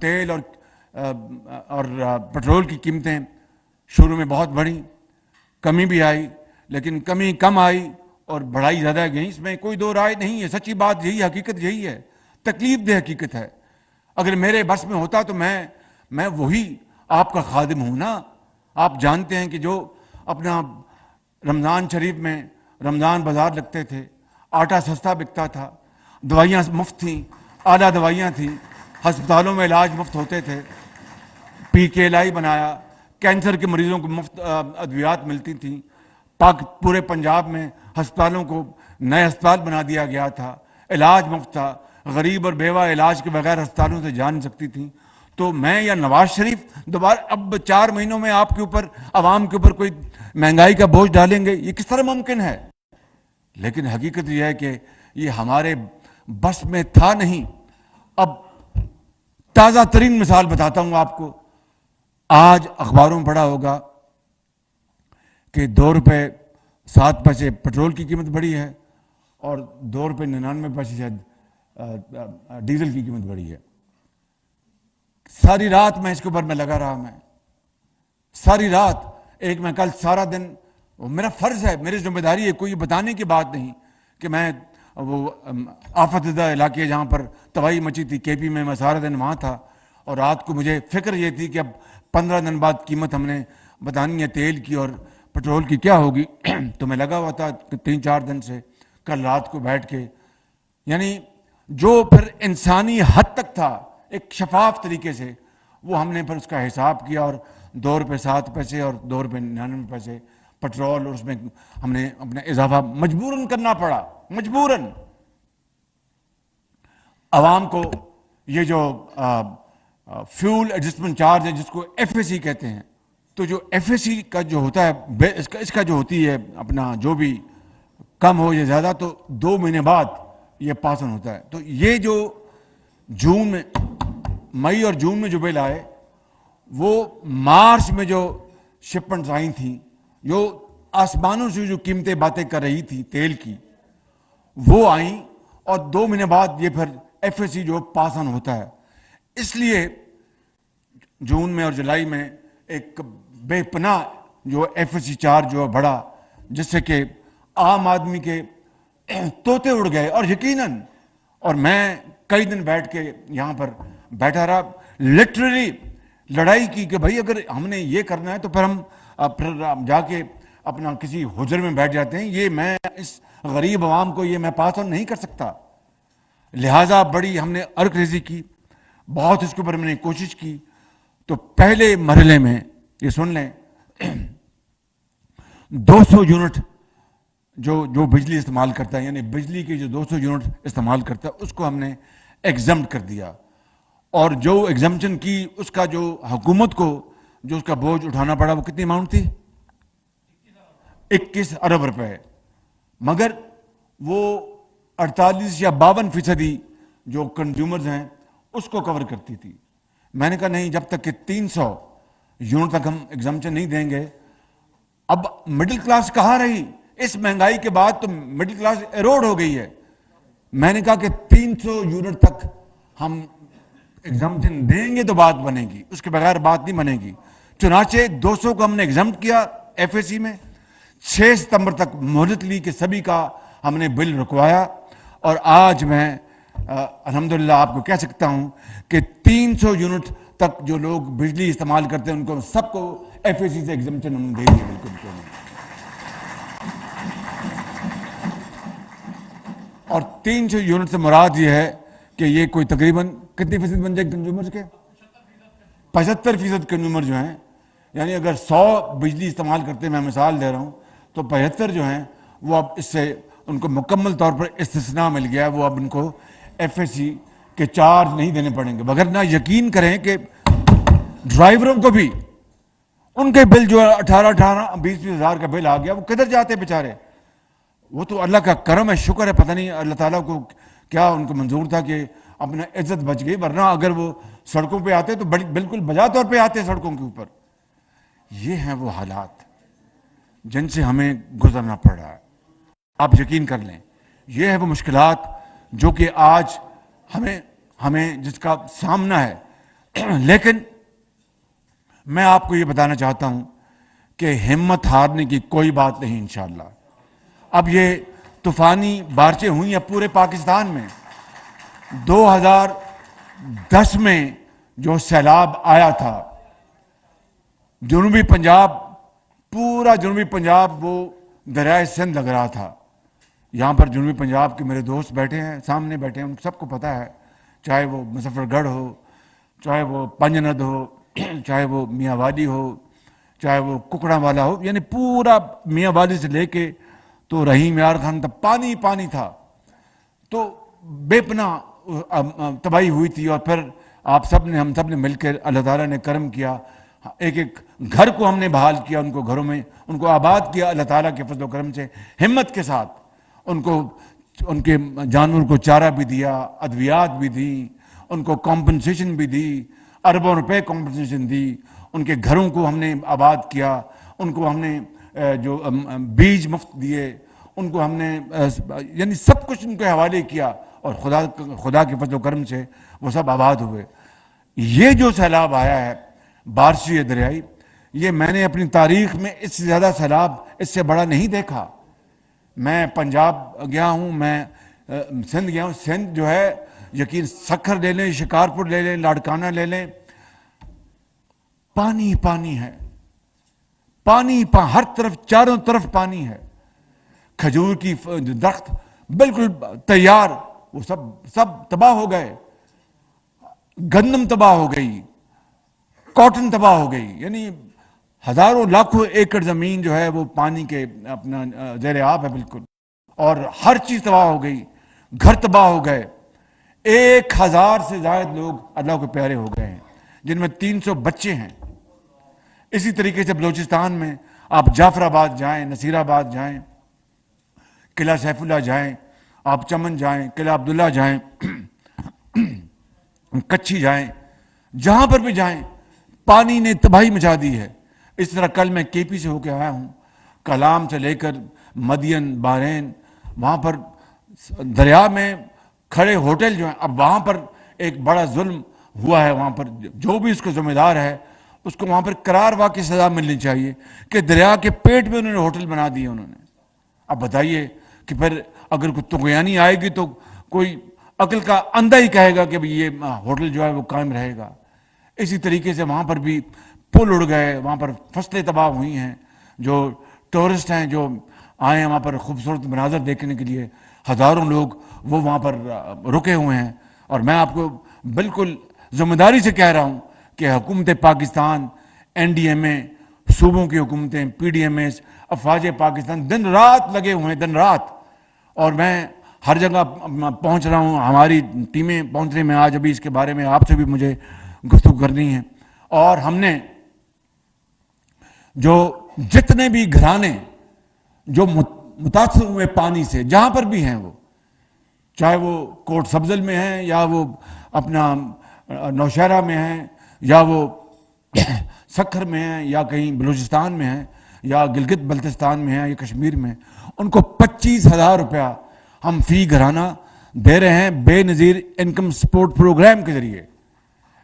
تیل اور پٹرول کی قیمتیں شروع میں بہت بڑھیں, کمی بھی آئی, لیکن کمی کم آئی اور بڑھائی زیادہ گئی, اس میں کوئی دو رائے نہیں ہے. سچی بات یہی, حقیقت یہی ہے, تکلیف دہ حقیقت ہے. اگر میرے بس میں ہوتا تو میں وہی آپ کا خادم ہوں نا. آپ جانتے ہیں کہ جو اپنا رمضان شریف میں رمضان بازار لگتے تھے, آٹا سستا بکتا تھا, دوائیاں مفت تھیں, اعلیٰ دوائیاں تھیں, ہسپتالوں میں علاج مفت ہوتے تھے, PKLI بنایا, کینسر کے مریضوں کو مفت ادویات ملتی تھیں, پورے پنجاب میں ہسپتالوں کو نئے ہسپتال بنا دیا گیا تھا, علاج مفت تھا, غریب اور بیوہ علاج کے بغیر ہسپتالوں سے جا نہیں سکتی تھیں. تو میں یا نواز شریف دوبارہ اب 4 مہینوں میں آپ کے اوپر, عوام کے اوپر کوئی مہنگائی کا بوجھ ڈالیں گے؟ یہ کس طرح ممکن ہے؟ لیکن حقیقت یہ ہے کہ یہ ہمارے بس میں تھا نہیں. اب تازہ ترین مثال بتاتا ہوں آپ کو. آج اخباروں میں پڑھا ہوگا کہ 2 روپے 7 پیسے پٹرول کی قیمت بڑھی ہے اور 2 روپے 99 پیسے شاید ڈیزل کی قیمت بڑھی ہے. ساری رات میں اس کے اوپر میں لگا رہا, میں ساری رات, میں کل سارا دن, میرا فرض ہے, میری ذمہ داری ہے, کوئی بتانے کی بات نہیں کہ میں وہ آفت زدہ علاقے جہاں پر تباہی مچی تھی KP میں سارا دن وہاں تھا, اور رات کو مجھے فکر یہ تھی کہ اب 15 دن بعد قیمت ہم نے بتانی ہے تیل کی اور پٹرول کی کیا ہوگی. تو میں لگا ہوا تھا 3-4 دن سے, کل رات کو بیٹھ کے, یعنی جو پھر انسانی حد تک تھا ایک شفاف طریقے سے, وہ ہم نے پھر اس کا حساب کیا, اور 2 روپے 7 پیسے اور 2 روپے 99 پیسے پٹرول, اور اس میں ہم نے اپنا اضافہ مجبوراً کرنا پڑا, مجبوراً. عوام کو یہ جو فیول ایڈجسٹمنٹ چارج ہے جس کو FAC کہتے ہیں, تو جو FAC کا جو ہوتا ہے, اس کا جو ہوتی ہے اپنا جو بھی کم ہو یا زیادہ, تو 2 مہینے بعد یہ پاسن ہوتا ہے. تو یہ جو مئی اور جون میں جو بل آئے, وہ مارچ میں جو شپمنٹس آئی تھیں, جو آسمانوں سے جو قیمتیں باتیں کر رہی تھی تیل کی, وہ آئیں, اور 2 مہینے بعد یہ پھر FAC جو پاس آن ہوتا ہے. اس لیے جون میں اور جولائی میں ایک بے پناہ جو FAC چارج جو بڑھا, جس سے کہ عام آدمی کے طوطے اڑ گئے. اور یقیناً, اور میں کئی دن بیٹھ کے یہاں پر بیٹھا رہا, لٹرلی لڑائی کی کہ بھائی اگر ہم نے یہ کرنا ہے تو پھر جا کے اپنا کسی حجر میں بیٹھ جاتے ہیں, یہ میں اس غریب عوام کو یہ میں پاس آن نہیں کر سکتا. لہٰذا بڑی ہم نے ارک ریزی کی, بہت اس کے اوپر میں نے کوشش کی. تو پہلے مرحلے میں یہ سن لیں 200 یونٹ جو بجلی استعمال کرتا ہے, یعنی بجلی کے جو 200 یونٹ استعمال کرتا ہے اس کو ہم نے ایگزمپٹ کر دیا. اور جو ایگزمپشن کی اس کا جو حکومت کو جو اس کا بوجھ اٹھانا پڑا وہ کتنی اماؤنٹ تھی؟ 21 ارب روپے. مگر وہ 48 یا 52% جو کنزیومرز ہیں اس کو کور کرتی تھی. میں نے کہا نہیں, جب تک کہ 300 یونٹ تک ہم ایگزمپشن نہیں دیں گے. اب مڈل کلاس کہاں رہی؟ اس مہنگائی کے بعد تو مڈل کلاس ایروڈ ہو گئی ہے. میں نے کہا کہ 300 یونٹ تک ہم ایگزمپشن دیں گے تو بات بنے گی, اس کے بغیر بات نہیں بنے گی. چنانچہ 200 کو ہم نے ایگزمپٹ کیا ایف اے سی میں. 6 ستمبر تک مہلت لی کہ سبھی کا ہم نے بل رکوایا. اور آج میں الحمدللہ آپ کو کہہ سکتا ہوں کہ 300 یونٹ تک جو لوگ بجلی استعمال کرتے ہیں ان کو سب کو ایف اے سی سے ایگزمپشن ہم نے دے دیا. بالکل. اور 300 یونٹ سے مراد یہ ہے کہ یہ کوئی تقریباً کتنی فیصد بن جائے کنزیومر کے؟ 75% کنزیومر جو ہیں, یعنی اگر 100 بجلی استعمال کرتے ہیں, میں مثال دے رہا ہوں, تو 75 جو ہیں وہ اب اس سے ان کو مکمل طور پر استثناء مل گیا ہے. وہ اب ان کو ایف اے سی کے چارج نہیں دینے پڑیں گے. مگر نہ یقین کریں کہ ڈرائیوروں کو بھی ان کے بل جو 18-20 ہزار کا بل آ گیا, وہ کدھر جاتے بیچارے؟ وہ تو اللہ کا کرم ہے, شکر ہے, پتہ نہیں اللہ تعالیٰ کو کیا ان کو منظور تھا کہ اپنا عزت بچ گئی. ورنہ اگر وہ سڑکوں پہ آتے تو بالکل بجا طور پہ آتے سڑکوں کے اوپر. یہ ہیں وہ حالات جن سے ہمیں گزرنا پڑ رہا ہے. آپ یقین کر لیں, یہ ہے وہ مشکلات جو کہ آج ہمیں جس کا سامنا ہے. لیکن میں آپ کو یہ بتانا چاہتا ہوں کہ ہمت ہارنے کی کوئی بات نہیں انشاءاللہ. اب یہ طوفانی بارشیں ہوئی ہیں پورے پاکستان میں. 2010 میں جو سیلاب آیا تھا, جنوبی پنجاب, پورا جنوبی پنجاب وہ دریائے سندھ لگ رہا تھا. یہاں پر جنوبی پنجاب کے میرے دوست بیٹھے ہیں, سامنے بیٹھے ہیں, ان سب کو پتہ ہے, چاہے وہ مظفر گڑھ ہو, چاہے وہ پنجند ہو, چاہے وہ میاں والی ہو, چاہے وہ ککڑا والا ہو, یعنی پورا میاں والی سے لے کے تو رحیم یار خان تک پانی تھا. تو بے پناہ تباہی ہوئی تھی. اور پھر ہم سب نے مل کر اللہ تعالیٰ نے کرم کیا, ایک ایک گھر کو ہم نے بحال کیا, ان کو گھروں میں ان کو آباد کیا اللہ تعالیٰ کے فضل و کرم سے, ہمت کے ساتھ. ان کو ان کے جانور کو چارہ بھی دیا, ادویات بھی دی, ان کو کمپنسیشن بھی دی, اربوں روپے کمپنسیشن دی. ان کے گھروں کو ہم نے آباد کیا, ان کو ہم نے جو بیج مفت دیے, ان کو ہم نے یعنی سب کچھ ان کے حوالے کیا. اور خدا کے فضل و کرم سے وہ سب آباد ہوئے. یہ جو سیلاب آیا ہے بارشی دریائی, یہ میں نے اپنی تاریخ میں اس سے زیادہ سیلاب اس سے بڑا نہیں دیکھا. میں پنجاب گیا ہوں, میں سندھ گیا ہوں. سندھ جو ہے یقین سکھر لے لیں, شکارپور لے لیں, لاڑکانہ لے لیں, پانی ہے, ہر طرف چاروں طرف پانی ہے. کھجور کی درخت بالکل تیار, وہ سب تباہ ہو گئے. گندم تباہ ہو گئی, کاٹن تباہ ہو گئی, یعنی ہزاروں لاکھوں ایکڑ زمین جو ہے وہ پانی کے اپنا زیر آب ہے بالکل. اور ہر چیز تباہ ہو گئی, گھر تباہ ہو گئے. 1000 سے زائد لوگ اللہ کے پیارے ہو گئے ہیں, جن میں 300 بچے ہیں. اسی طریقے سے بلوچستان میں آپ جعفر آباد جائیں, نصیر آباد جائیں, قلعہ سیف اللہ جائیں, آپ چمن جائیں, قلعہ عبداللہ جائیں, کچھی جائیں, جہاں پر بھی جائیں پانی نے تباہی مچا دی ہے. اس طرح کل میں کے پی سے ہو کے آیا ہوں, کلام سے لے کر مدین, بحرین, وہاں پر دریا میں کھڑے ہوٹل جو ہیں, اب وہاں پر ایک بڑا ظلم ہوا ہے. وہاں پر جو بھی اس کا ذمہ دار ہے اس کو وہاں پر قرار واقعی سزا ملنی چاہیے کہ دریا کے پیٹ میں انہوں نے ہوٹل بنا دیے انہوں نے. اب بتائیے کہ پھر اگر کوئی طغیانی آئے گی تو کوئی عقل کا اندھا ہی کہے گا کہ یہ ہوٹل جو ہے وہ قائم رہے گا. اسی طریقے سے وہاں پر بھی پل اڑ گئے, وہاں پر فصلیں تباہ ہوئی ہیں. جو ٹورسٹ ہیں جو آئے ہیں وہاں پر خوبصورت مناظر دیکھنے کے لیے, ہزاروں لوگ وہ وہاں پر رکے ہوئے ہیں. اور میں آپ کو بالکل ذمہ داری سے کہہ رہا ہوں کہ حکومت پاکستان, این ڈی ایم اے, صوبوں کی حکومتیں, پی ڈی ایم ایس, افواج پاکستان دن رات لگے ہوئے ہیں, دن رات. اور میں ہر جگہ پہنچ رہا ہوں, ہماری ٹیمیں پہنچ رہی ہیں. میں آج ابھی اس کے بارے میں آپ سے بھی مجھے گفتگو کرنی ہے. اور ہم نے جو جتنے بھی گھرانے جو متاثر ہوئے پانی سے, جہاں پر بھی ہیں وہ, چاہے وہ کوٹ سبزل میں ہیں یا وہ اپنا نوشہرہ میں ہیں یا وہ سکھر میں ہیں یا کہیں بلوچستان میں ہیں یا گلگت بلتستان میں ہیں یا کشمیر میں, ان کو 25,000 روپیہ ہم فی گھرانہ دے رہے ہیں بے نظیر انکم سپورٹ پروگرام کے ذریعے.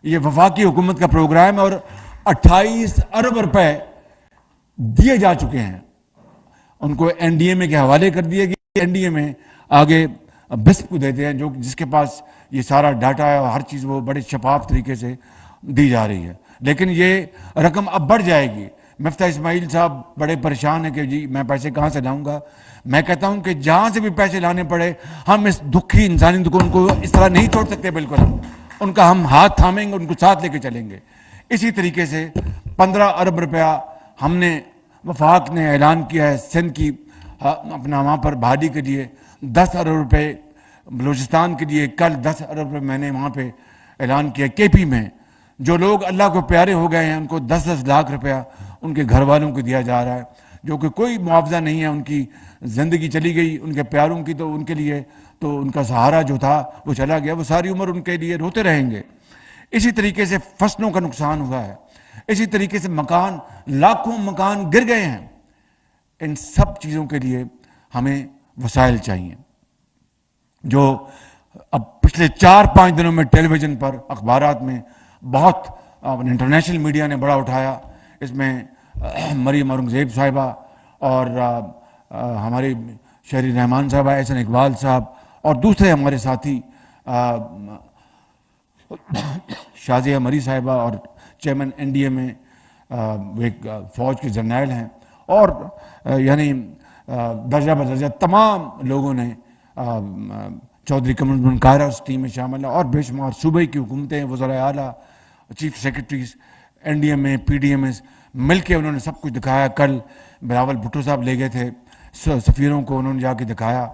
یہ وفاقی حکومت کا پروگرام ہے اور 28 ارب روپے دیے جا چکے ہیں. ان کو این ڈی ایم اے کے حوالے کر دیے گئے. این ڈی ایم اے آگے بسپ کو دیتے ہیں, جو جس کے پاس یہ سارا ڈاٹا ہے اور ہر چیز وہ بڑے شفاف طریقے سے دی جا رہی ہے. لیکن یہ رقم اب بڑھ جائے گی. مفتہ اسماعیل صاحب بڑے پریشان ہیں کہ جی میں پیسے کہاں سے لاؤں گا. میں کہتا ہوں کہ جہاں سے بھی پیسے لانے پڑے, ہم اس دکھی انسانی دکان کو اس طرح نہیں چھوڑ سکتے. بالکل ان کا ہم ہاتھ تھامیں گے, ان کو ساتھ لے کے چلیں گے. اسی طریقے سے 15 ارب روپیہ ہم نے, وفاق نے اعلان کیا ہے سندھ کی اپنا وہاں پر بھاڑی کے لیے, 10 ارب روپے بلوچستان کے لیے, کل 10 ارب روپے میں نے وہاں پہ اعلان کیا. کے پی میں جو لوگ اللہ کو پیارے ہو گئے ہیں ان کو 10-10 لاکھ روپیہ ان کے گھر والوں کو دیا جا رہا ہے, جو کہ کوئی معاوضہ نہیں ہے. ان کی زندگی چلی گئی ان کے پیاروں کی, تو ان کے لیے تو ان کا سہارا جو تھا وہ چلا گیا, وہ ساری عمر ان کے لیے روتے رہیں گے. اسی طریقے سے فصلوں کا نقصان ہوا ہے. اسی طریقے سے مکان, لاکھوں مکان گر گئے ہیں. ان سب چیزوں کے لیے ہمیں وسائل چاہیے. جو اب پچھلے 4-5 دنوں میں ٹیلی ویژن پر, اخبارات میں بہت انٹرنیشنل میڈیا نے بڑا اٹھایا. اس میں مریم اورنگزیب صاحبہ اور ہمارے شہری رحمان صاحبہ, احسن اقبال صاحب اور دوسرے ہمارے ساتھی شازیہ مری صاحبہ اور چیئرمین این ڈی ایم اے, وہ ایک فوج کے جرنیل ہیں, اور یعنی درجہ بدرجہ تمام لوگوں نے, چودھری کمل من کائرہ اس ٹیم میں شامل ہے, اور بے شمار صوبے کی حکومتیں, وزرائے اعلیٰ, chief secretaries, N D M A, P D M S مل کے انہوں نے سب کچھ دکھایا. کل بلاول بھٹو صاحب لے گئے تھے سفیروں کو, انہوں نے جا کے دکھایا.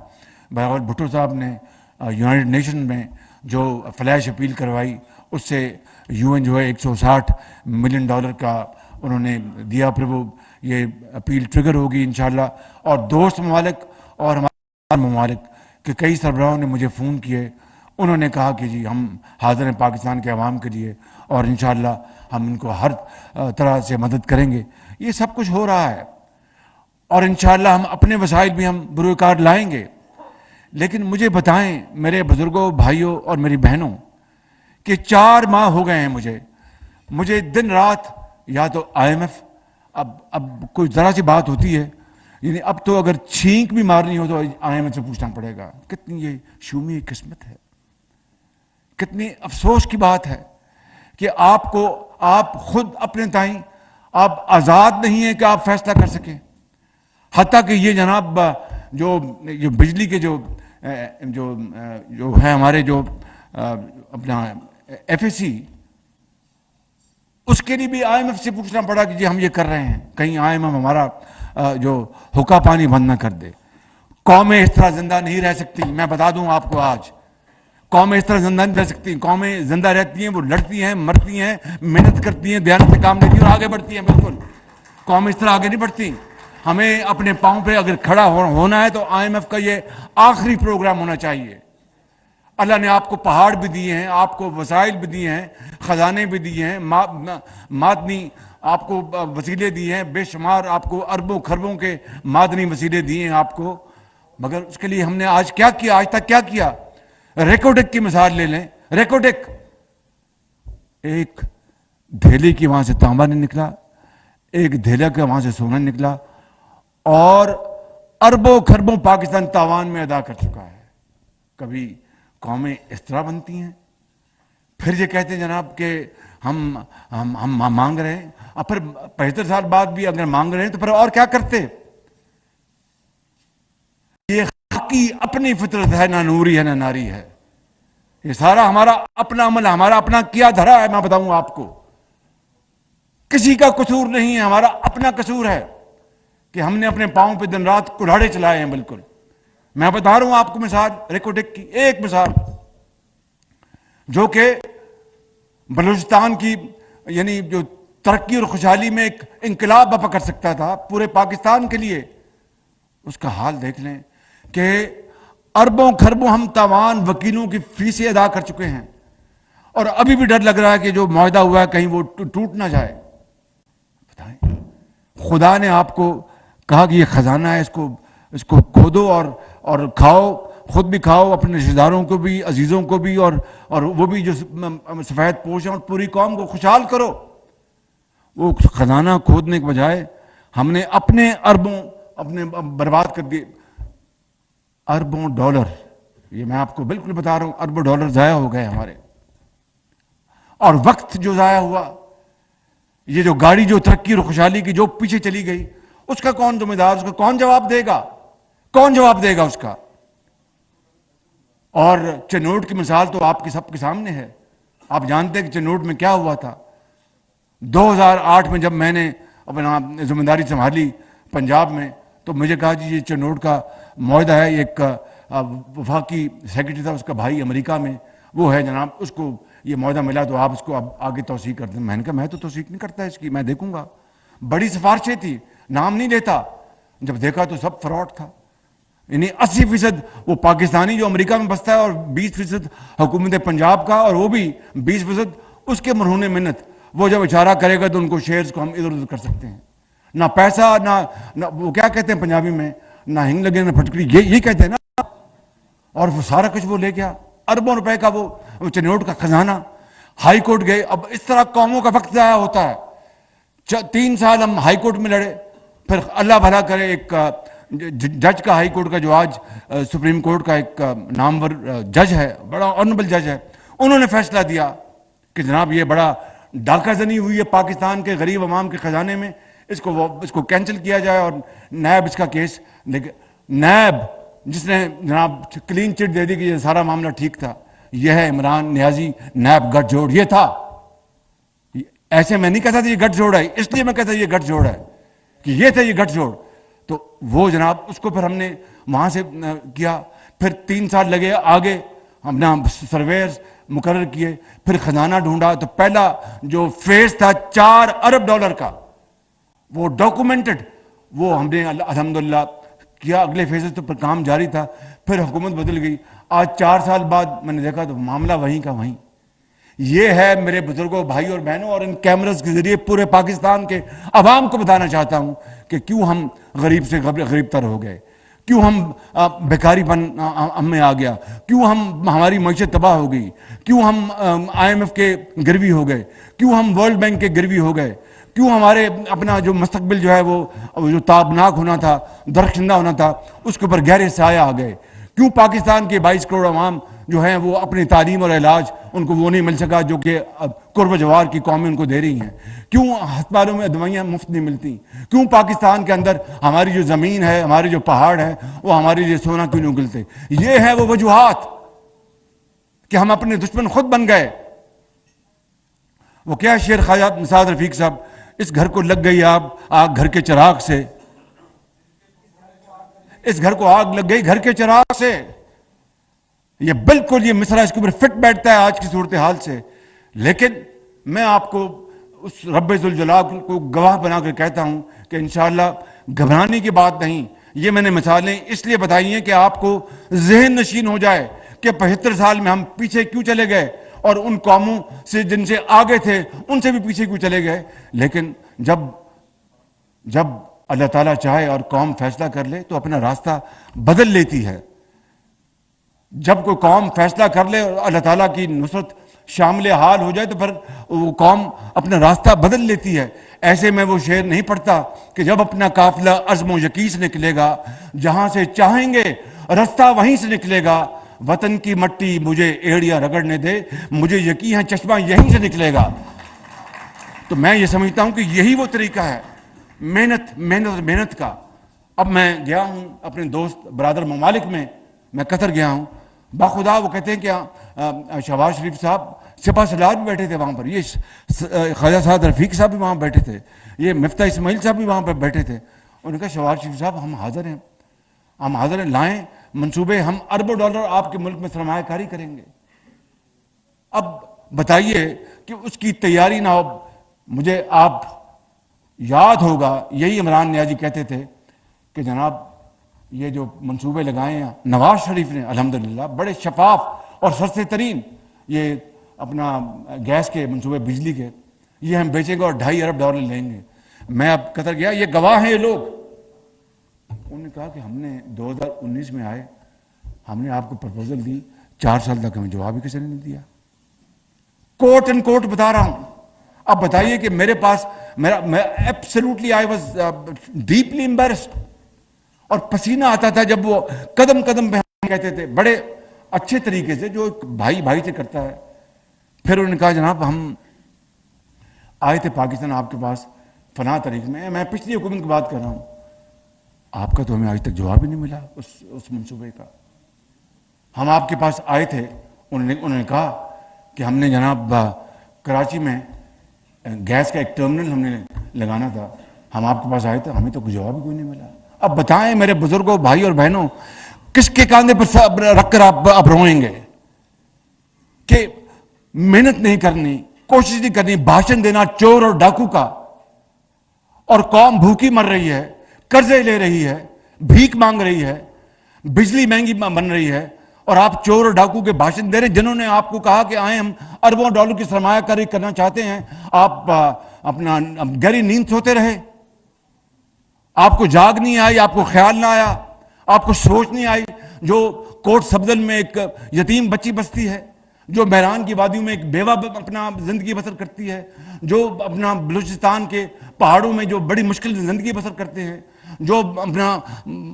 بلاول بھٹو صاحب نے یونائٹڈ نیشن میں جو فلیش اپیل کروائی, اس سے یو این جو ہے $160 ملین کا انہوں نے دیا. پھر وہ یہ اپیل ٹریگر ہوگی انشاءاللہ. اور دوست ممالک اور ہمارے ممالک کے کئی سربراہوں نے مجھے فون کیے, انہوں نے کہا کہ جی ہم حاضر ہیں پاکستان کے عوام کے لیے اور انشاءاللہ ہم ان کو ہر طرح سے مدد کریں گے. یہ سب کچھ ہو رہا ہے اور انشاءاللہ ہم اپنے وسائل بھی ہم بروئے کار لائیں گے. لیکن مجھے بتائیں میرے بزرگوں, بھائیوں اور میری بہنوں, کہ 4 ماہ ہو گئے ہیں مجھے دن رات یا تو آئی ایم ایف, اب کوئی ذرا سی بات ہوتی ہے, یعنی اب تو اگر چھینک بھی مارنی ہو تو آئی ایم ایف سے پوچھنا پڑے گا. کتنی یہ شومی قسمت ہے, کتنی افسوس کی بات ہے کہ آپ خود اپنے تئیں آپ آزاد نہیں ہیں کہ آپ فیصلہ کر سکیں. حتیٰ کہ یہ جناب جو بجلی کے جو ہے ہمارے جو اپنا ایف اے سی, اس کے لیے بھی آئی ایم ایف سے پوچھنا پڑا کہ جی ہم یہ کر رہے ہیں, کہیں آئی ایم ایف ہمارا جو حقہ پانی بند نہ کر دے. قومیں اس طرح زندہ نہیں رہ سکتی. میں بتا دوں آپ کو, آج قومیں اس طرح زندہ نہیں رہ سکتی. قومیں زندہ رہتی ہیں, وہ لڑتی ہیں, مرتی ہیں, محنت کرتی ہیں, دیانت سے کام لیتی ہیں اور آگے بڑھتی ہیں. بالکل قومیں اس طرح آگے نہیں بڑھتی. ہمیں اپنے پاؤں پہ اگر کھڑا ہونا ہے تو آئی ایم ایف کا یہ آخری پروگرام ہونا چاہیے. اللہ نے آپ کو پہاڑ بھی دیے ہیں, آپ کو وسائل بھی دیے ہیں, خزانے بھی دیے ہیں, معدنی آپ کو وسیلے دیے ہیں, بے شمار آپ کو اربوں خربوں کے معدنی وسیلے دیے ہیں آپ کو, مگر اس کے لیے ہم نے آج کیا کیا, آج تک کیا کیا؟ ریکوٹیک کی مثال لے لیں. ریکوٹیک ایک دھیلی کی وہاں سے تانبا نہیں نکلا, ایک دھیلا کا وہاں سے سونا نکلا, اور اربوں خربوں پاکستان تاوان میں ادا کر چکا ہے. کبھی قومیں اس طرح بنتی ہیں. پھر یہ کہتے ہیں جناب کہ ہم مانگ رہے ہیں. اب پھر 75 سال بعد بھی اگر مانگ رہے ہیں تو پھر اور کیا کرتے؟ یہ خاکی اپنی فطرت ہے، نہ نوری ہے نہ ناری ہے. یہ سارا ہمارا اپنا عمل، ہمارا اپنا کیا دھرا ہے. میں بتاؤں آپ کو، کسی کا قصور نہیں ہے، ہمارا اپنا قصور ہے کہ ہم نے اپنے پاؤں پہ دن رات کلاڑے چلائے ہیں. بالکل میں بتا رہا ہوں آپ کو مثال، ریکوڈک کی ایک مثال، جو کہ بلوچستان کی یعنی جو ترقی اور خوشحالی میں ایک انقلاب بپا کر سکتا تھا پورے پاکستان کے لیے. اس کا حال دیکھ لیں کہ اربوں خربوں ہم تاوان وکیلوں کی فیسیں ادا کر چکے ہیں، اور ابھی بھی ڈر لگ رہا ہے کہ جو معاہدہ ہوا ہے کہیں وہ ٹوٹ نہ جائے. بتائیں، خدا نے آپ کو کہا کہ یہ خزانہ ہے، اس کو کھودو اور کھاؤ، خود بھی کھاؤ، اپنے رشتہ داروں کو بھی، عزیزوں کو بھی، اور وہ بھی جو سفید پوش ہیں، اور پوری قوم کو خوشحال کرو. وہ خزانہ کھودنے کے بجائے ہم نے اپنے اربوں اپنے برباد کر دیے. اربوں ڈالر، یہ میں آپ کو بالکل بتا رہا ہوں، اربوں ڈالر ضائع ہو گئے ہمارے. اور وقت جو ضائع ہوا، یہ جو گاڑی جو ترقی اور خوشحالی کی جو پیچھے چلی گئی، اس کا کون ذمہ دار؟ اس کا کون جواب دے گا؟ کون جواب دے گا اس کا؟ اور چنوٹ کی مثال تو آپ کے سب کے سامنے ہے. آپ جانتے ہیں کہ چنوٹ میں کیا ہوا تھا. 2008 میں جب میں نے اپنا ذمہ داری سنبھالی پنجاب میں، تو مجھے کہا جی یہ چنوٹ کا معاہدہ ہے. ایک وفاقی سیکرٹری تھا، اس کا بھائی امریکہ میں وہ ہے جناب، اس کو یہ معاہدہ ملا، تو آپ اس کو اب آگے توثیق کر دیں. میں نے کہا میں تو توثیق نہیں کرتا اس کی، میں دیکھوں گا. بڑی سفارشیں تھی، نام نہیں لیتا. جب دیکھا تو سب فراڈ تھا. یعنی 80% وہ پاکستانی جو امریکہ میں بستا ہے، اور 20% حکومت پنجاب کا، اور وہ بھی 20% اس کے مرہون منت. وہ جب اشارہ کرے گا تو ان کو شیئرز کو ہم ادھر ادھر کر سکتے ہیں. نہ پیسہ، نہ وہ کیا کہتے ہیں پنجابی میں، نہ ہنگ لگے نہ پھٹکری، یہ کہتے ہیں نا. اور وہ سارا کچھ وہ لے گیا، اربوں روپے کا وہ چنوٹ کا خزانہ. ہائی کورٹ گئے. اب اس طرح قوموں کا وقت ضائع ہوتا ہے. 3 سال ہم ہائی کورٹ میں لڑے. پھر اللہ بھلا کرے، ایک جج کا، ہائی کورٹ کا، جو آج سپریم کورٹ کا ایک نامور جج ہے، بڑا آنریبل جج ہے، انہوں نے فیصلہ دیا کہ جناب یہ بڑا ڈاکہ زنی ہوئی ہے پاکستان کے غریب عوام کے خزانے میں، اس کو کینسل کیا جائے. اور نیب اس کا کیس، لیکن نیب جس نے جناب کلین چٹ دے دی کہ یہ سارا معاملہ ٹھیک تھا، یہ ہے عمران نیازی، نیب گٹھ جوڑ. یہ تھا، ایسے میں نہیں کہتا تھا یہ گٹھ جوڑ ہے، اس لیے میں کہتا یہ گٹھ جوڑ ہے کہ یہ تھا یہ گٹھ جوڑ. تو وہ جناب اس کو پھر ہم نے وہاں سے کیا. پھر 3 سال لگے، آگے ہم نے سرویئرز مقرر کیے، پھر خزانہ ڈھونڈا. تو پہلا جو فیز تھا 4 ارب ڈالر کا، وہ ڈاکومنٹڈ، وہ ہم نے الحمدللہ کیا. اگلے فیزز تو پر کام جاری تھا. پھر حکومت بدل گئی. آج 4 سال بعد میں نے دیکھا تو معاملہ وہیں کا وہیں. یہ ہے میرے بزرگوں، بھائی اور بہنوں، اور ان کیمرز کے ذریعے پورے پاکستان کے عوام کو بتانا چاہتا ہوں کہ کیوں ہم غریب سے غریب تر ہو گئے، کیوں ہم بیکاری پن ہم میں آ گیا، کیوں ہماری معیشت تباہ ہو گئی، کیوں ہم IMF کے گروی ہو گئے، کیوں ہم ورلڈ بینک کے گروی ہو گئے، کیوں ہمارے اپنا جو مستقبل جو ہے وہ جو تابناک ہونا تھا، درخشندہ ہونا تھا، اس کے اوپر گہرے سایہ آ گئے. کیوں پاکستان کے 22 کروڑ عوام جو ہیں وہ اپنی تعلیم اور علاج ان کو وہ نہیں مل سکا جو کہ قرب جوار کی قومیں ان کو دے رہی ہیں. کیوں ہسپتالوں میں دوائیاں مفت نہیں ملتی. کیوں پاکستان کے اندر ہماری جو زمین ہے، ہمارے جو پہاڑ ہیں، وہ ہمارے لیے سونا کیوں نہیں اگلتے. یہ ہے وہ وجوہات کہ ہم اپنے دشمن خود بن گئے. وہ کیا شعر خواجہ نثار رفیق صاحب، اس گھر کو لگ گئی آگ گھر کے چراغ سے، اس گھر کو آگ لگ گئی گھر کے چراغ سے. یہ بالکل یہ مصرع اس کے اوپر فٹ بیٹھتا ہے آج کی صورتحال سے. لیکن میں آپ کو اس رب ذوالجلال کو گواہ بنا کر کہتا ہوں کہ انشاءاللہ گھبرانے کی بات نہیں. یہ میں نے مثالیں اس لیے بتائی ہیں کہ آپ کو ذہن نشین ہو جائے کہ 75 سال میں ہم پیچھے کیوں چلے گئے، اور ان قوموں سے جن سے آگے تھے ان سے بھی پیچھے کیوں چلے گئے. لیکن جب اللہ تعالیٰ چاہے اور قوم فیصلہ کر لے تو اپنا راستہ بدل لیتی ہے. جب کوئی قوم فیصلہ کر لے اور اللہ تعالیٰ کی نصرت شامل حال ہو جائے تو پھر وہ قوم اپنا راستہ بدل لیتی ہے. ایسے میں وہ شعر نہیں پڑھتا کہ جب اپنا قافلہ عزم و یقین سے نکلے گا، جہاں سے چاہیں گے راستہ وہیں سے نکلے گا، وطن کی مٹی مجھے ایڑیاں رگڑنے دے، مجھے یقین ہے چشمہ یہیں سے نکلے گا۔ تو میں یہ سمجھتا ہوں کہ یہی وہ طریقہ ہے محنت محنت اور محنت کا۔ اب میں گیا ہوں اپنے دوست برادر ممالک میں قطر گیا ہوں، باخدا وہ کہتے ہیں کہ شہباز شریف صاحب سپاہ سالار بھی بیٹھے تھے وہاں پر، یہ خواجہ سعد رفیق صاحب بھی وہاں بیٹھے تھے، یہ مفتاح اسماعیل صاحب بھی وہاں پر بیٹھے تھے۔ انہوں نے کہا شہباز شریف صاحب ہم حاضر ہیں، لائیں منصوبے، ہم اربوں ڈالر آپ کے ملک میں سرمایہ کاری کریں گے۔ اب بتائیے کہ اس کی تیاری نہ ہو۔ مجھے آپ یاد ہوگا یہی عمران نیازی کہتے تھے کہ جناب یہ جو منصوبے لگائے ہیں نواز شریف نے الحمدللہ بڑے شفاف اور سستے ترین، یہ اپنا گیس کے منصوبے بجلی کے، یہ ہم بیچیں گے اور $2.5 ارب لیں گے۔ میں اب قطر گیا، یہ گواہ ہیں یہ لوگ۔ انہوں نے کہا کہ ہم نے 2019 میں آئے، ہم نے آپ کو پرپوزل دی، 4 سال تک ہمیں جواب ہی کسی نے نہیں دیا۔ کوٹ اینڈ کوٹ بتا رہا ہوں۔ اب بتائیے کہ میرے پاس میں absolutely I was deeply embarrassed, اور پسینہ آتا تھا جب وہ قدم قدم پہ ہم کہتے تھے بڑے اچھے طریقے سے، جو ایک بھائی بھائی سے کرتا ہے۔ پھر انہوں نے کہا جناب ہم آئے تھے پاکستان آپ کے پاس فلاں تاریخ میں پچھلی حکومت کی بات کر رہا ہوں، آپ کا تو ہمیں آج تک جواب ہی نہیں ملا اس منصوبے کا۔ ہم آپ کے پاس آئے تھے، انہوں نے کہا کہ ہم نے جناب کراچی میں گیس کا ایک ٹرمنل ہم نے لگانا تھا، ہم آپ کے پاس آئے تھے، ہمیں تو کوئی جواب ہی کوئی نہیں ملا۔ اب بتائیں میرے بزرگوں، بھائی اور بہنوں، کس کے کاندھے پر رکھ کر آپ روئیں گے کہ محنت نہیں کرنی، کوشش نہیں کرنی، بھاشن دینا چور اور ڈاکو کا، اور قوم بھوکی مر رہی ہے، قرضے لے رہی ہے، بھیک مانگ رہی ہے، بجلی مہنگی بن رہی ہے، اور آپ چور اور ڈاکو کے بھاشن دے رہے ہیں جنہوں نے آپ کو کہا کہ آئیں ہم اربوں ڈالر کی سرمایہ کاری کرنا چاہتے ہیں۔ آپ اپنا گہری نیند سوتے رہے، آپ کو جاگ نہیں آئی، آپ کو خیال نہ آیا، آپ کو سوچ نہیں آئی۔ جو کوٹ سبزل میں ایک یتیم بچی بستی ہے، جو میران کی وادیوں میں ایک بیوہ اپنا زندگی بسر کرتی ہے، جو اپنا بلوچستان کے پہاڑوں میں جو بڑی مشکل سے زندگی بسر کرتے ہیں، جو اپنا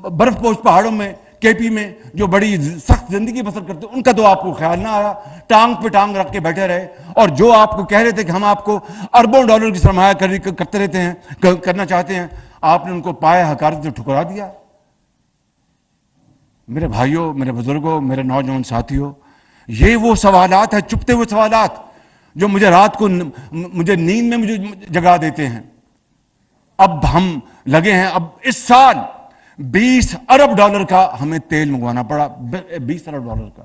برف پوش پہاڑوں میں کے پی میں جو بڑی سخت زندگی بسر کرتے ہیں، ان کا تو آپ کو خیال نہ آیا، ٹانگ پہ ٹانگ رکھ کے بیٹھے رہے۔ اور جو آپ کو کہہ رہے تھے کہ ہم آپ کو اربوں ڈالر کی سرمایہ کاری کرتے رہتے ہیں، کرنا چاہتے ہیں، آپ نے ان کو پائے حقارت سے ٹھکرا دیا۔ میرے بھائیوں، میرے بزرگوں، میرے نوجوان ساتھیوں، یہ وہ سوالات ہیں، چپتے ہوئے سوالات، جو مجھے رات کو مجھے نیند میں مجھے جگا دیتے ہیں۔ اب ہم لگے ہیں، اب اس سال $20 ارب کا ہمیں تیل منگوانا پڑا، $20 ارب کا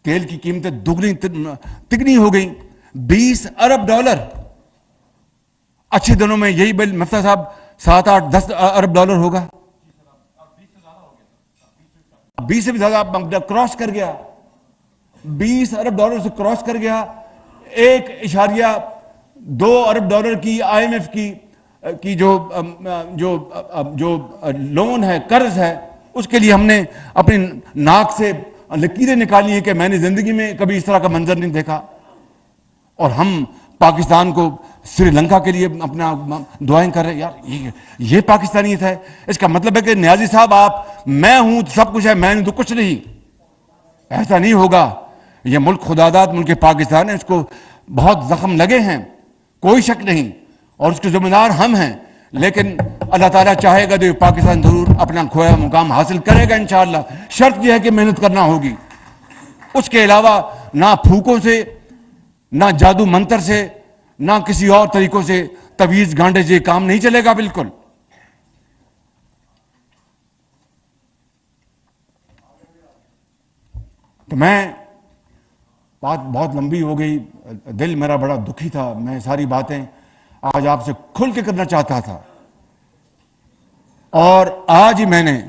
تیل کی قیمتیں دگنی تگنی ہو گئی، $20 ارب۔ اچھے دنوں میں یہی بل مفتاح صاحب 7 8 10 ارب ہوگا، 20 سے بھی زیادہ کراس کر گیا، $20 ارب سے کراس کر گیا۔ 1.2 ارب کی IMF کی جو لون ہے، قرض ہے، اس کے لیے ہم نے اپنی ناک سے لکیریں نکالی ہیں کہ میں نے زندگی میں کبھی اس طرح کا منظر نہیں دیکھا۔ اور ہم پاکستان کو، سری لنکا کے لیے اپنا دعائیں کر رہے ہیں۔ یار یہ پاکستانیت ہے؟ اس کا مطلب ہے کہ نیازی صاحب آپ، میں ہوں تو سب کچھ ہے، میں نہیں تو کچھ نہیں۔ ایسا نہیں ہوگا۔ یہ ملک خداداد ملک پاکستان ہے، اس کو بہت زخم لگے ہیں، کوئی شک نہیں، اور اس کے ذمہ دار ہم ہیں، لیکن اللہ تعالیٰ چاہے گا تو پاکستان ضرور اپنا کھویا مقام حاصل کرے گا انشاءاللہ۔ شرط یہ ہے کہ محنت کرنا ہوگی، اس کے علاوہ نہ پھوکوں سے، نہ جادو منتر سے، نہ کسی اور طریقوں سے، تویز گانڈے سے کام نہیں چلے گا بالکل۔ تو میں بات بہت لمبی ہو گئی، دل میرا بڑا دکھی تھا، میں ساری باتیں آج آپ سے کھل کے کرنا چاہتا تھا، اور آج ہی میں نے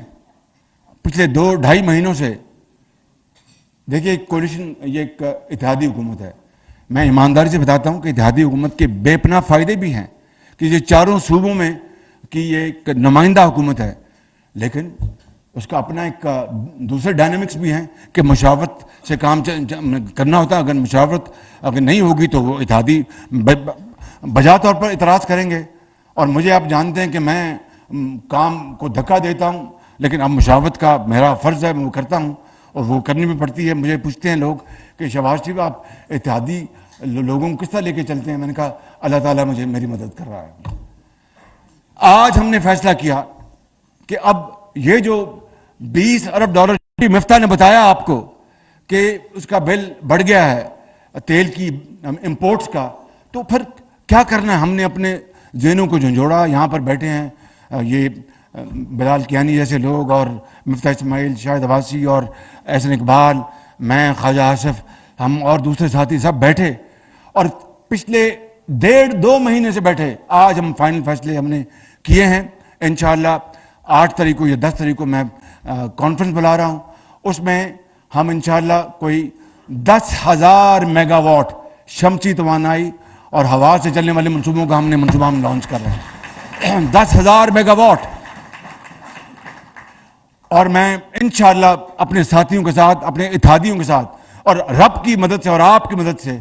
پچھلے 2 ڈھائی مہینوں سے، دیکھیے ایک کولیشن، یہ ایک اتحادی حکومت ہے، میں ایمانداری سے بتاتا ہوں کہ اتحادی حکومت کے بے پناہ فائدے بھی ہیں کہ یہ چاروں صوبوں میں کی یہ ایک نمائندہ حکومت ہے، لیکن اس کا اپنا ایک دوسرے ڈائنامکس بھی ہیں کہ مشاورت سے کام کرنا ہوتا ہے۔ اگر مشاورت اگر نہیں ہوگی تو وہ اتحادی بجا طور پر اعتراض کریں گے، اور مجھے آپ جانتے ہیں کہ میں کام کو دھکا دیتا ہوں، لیکن اب مشاورت کا میرا فرض ہے، میں وہ کرتا ہوں، اور وہ کرنی بھی پڑتی ہے. مجھے پوچھتے ہیں لوگ کہ شہباز شریف آپ اتحادی لوگوں کو کس طرح لے کے چلتے ہیں؟ میں نے کہا اللہ تعالیٰ مجھے میری مدد کر رہا ہے. آج ہم نے فیصلہ کیا کہ اب یہ جو $20 ارب مفتاح نے بتایا آپ کو کہ اس کا بل بڑھ گیا ہے تیل کی امپورٹس کا, تو پھر کیا کرنا ہے؟ ہم نے اپنے ذہنوں کو جھنجھوڑا. یہاں پر بیٹھے ہیں یہ بلال کیانی جیسے لوگ, اور مفتاح اسماعیل, شاہد عباسی, اور احسن اقبال, میں, خواجہ آصف, ہم اور دوسرے ساتھی سب بیٹھے اور پچھلے 1.5-2 مہینے سے بیٹھے. آج ہم فائنل فیصلے ہم نے کیے ہیں. انشاءاللہ 8 تاریخ کو یا 10 تاریخ کو میں کانفرنس بلا رہا ہوں. اس میں ہم انشاءاللہ کوئی 10,000 میگا واٹ شمسی توانائی اور ہوا سے چلنے والے منصوبوں کا ہم لانچ کر رہے ہیں. 10,000 میگا واٹ. اور میں انشاءاللہ اپنے ساتھیوں کے ساتھ, اپنے اتحادیوں کے ساتھ, اور رب کی مدد سے اور آپ کی مدد سے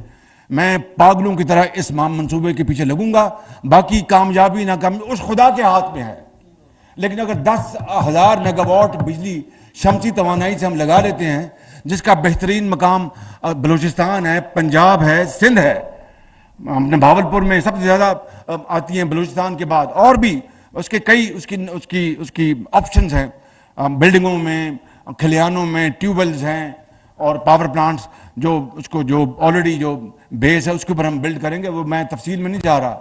میں پاگلوں کی طرح اس منصوبے کے پیچھے لگوں گا. باقی کامیابی ناکامیابی اس خدا کے ہاتھ میں ہے. لیکن اگر 10,000 میگا واٹ بجلی شمسی توانائی سے ہم لگا لیتے ہیں, جس کا بہترین مقام بلوچستان ہے, پنجاب ہے, سندھ ہے, اپنے بھاولپور میں سب سے زیادہ آتی ہیں بلوچستان کے بعد, اور بھی اس کے کئی اس کی آپشنز ہیں. بلڈنگوں میں, کھلیانوں میں ٹیوب ویلز ہیں اور پاور پلانٹس جو آلریڈی جو بیس ہے اس کے اوپر ہم بلڈ کریں گے. وہ میں تفصیل میں نہیں جا رہا.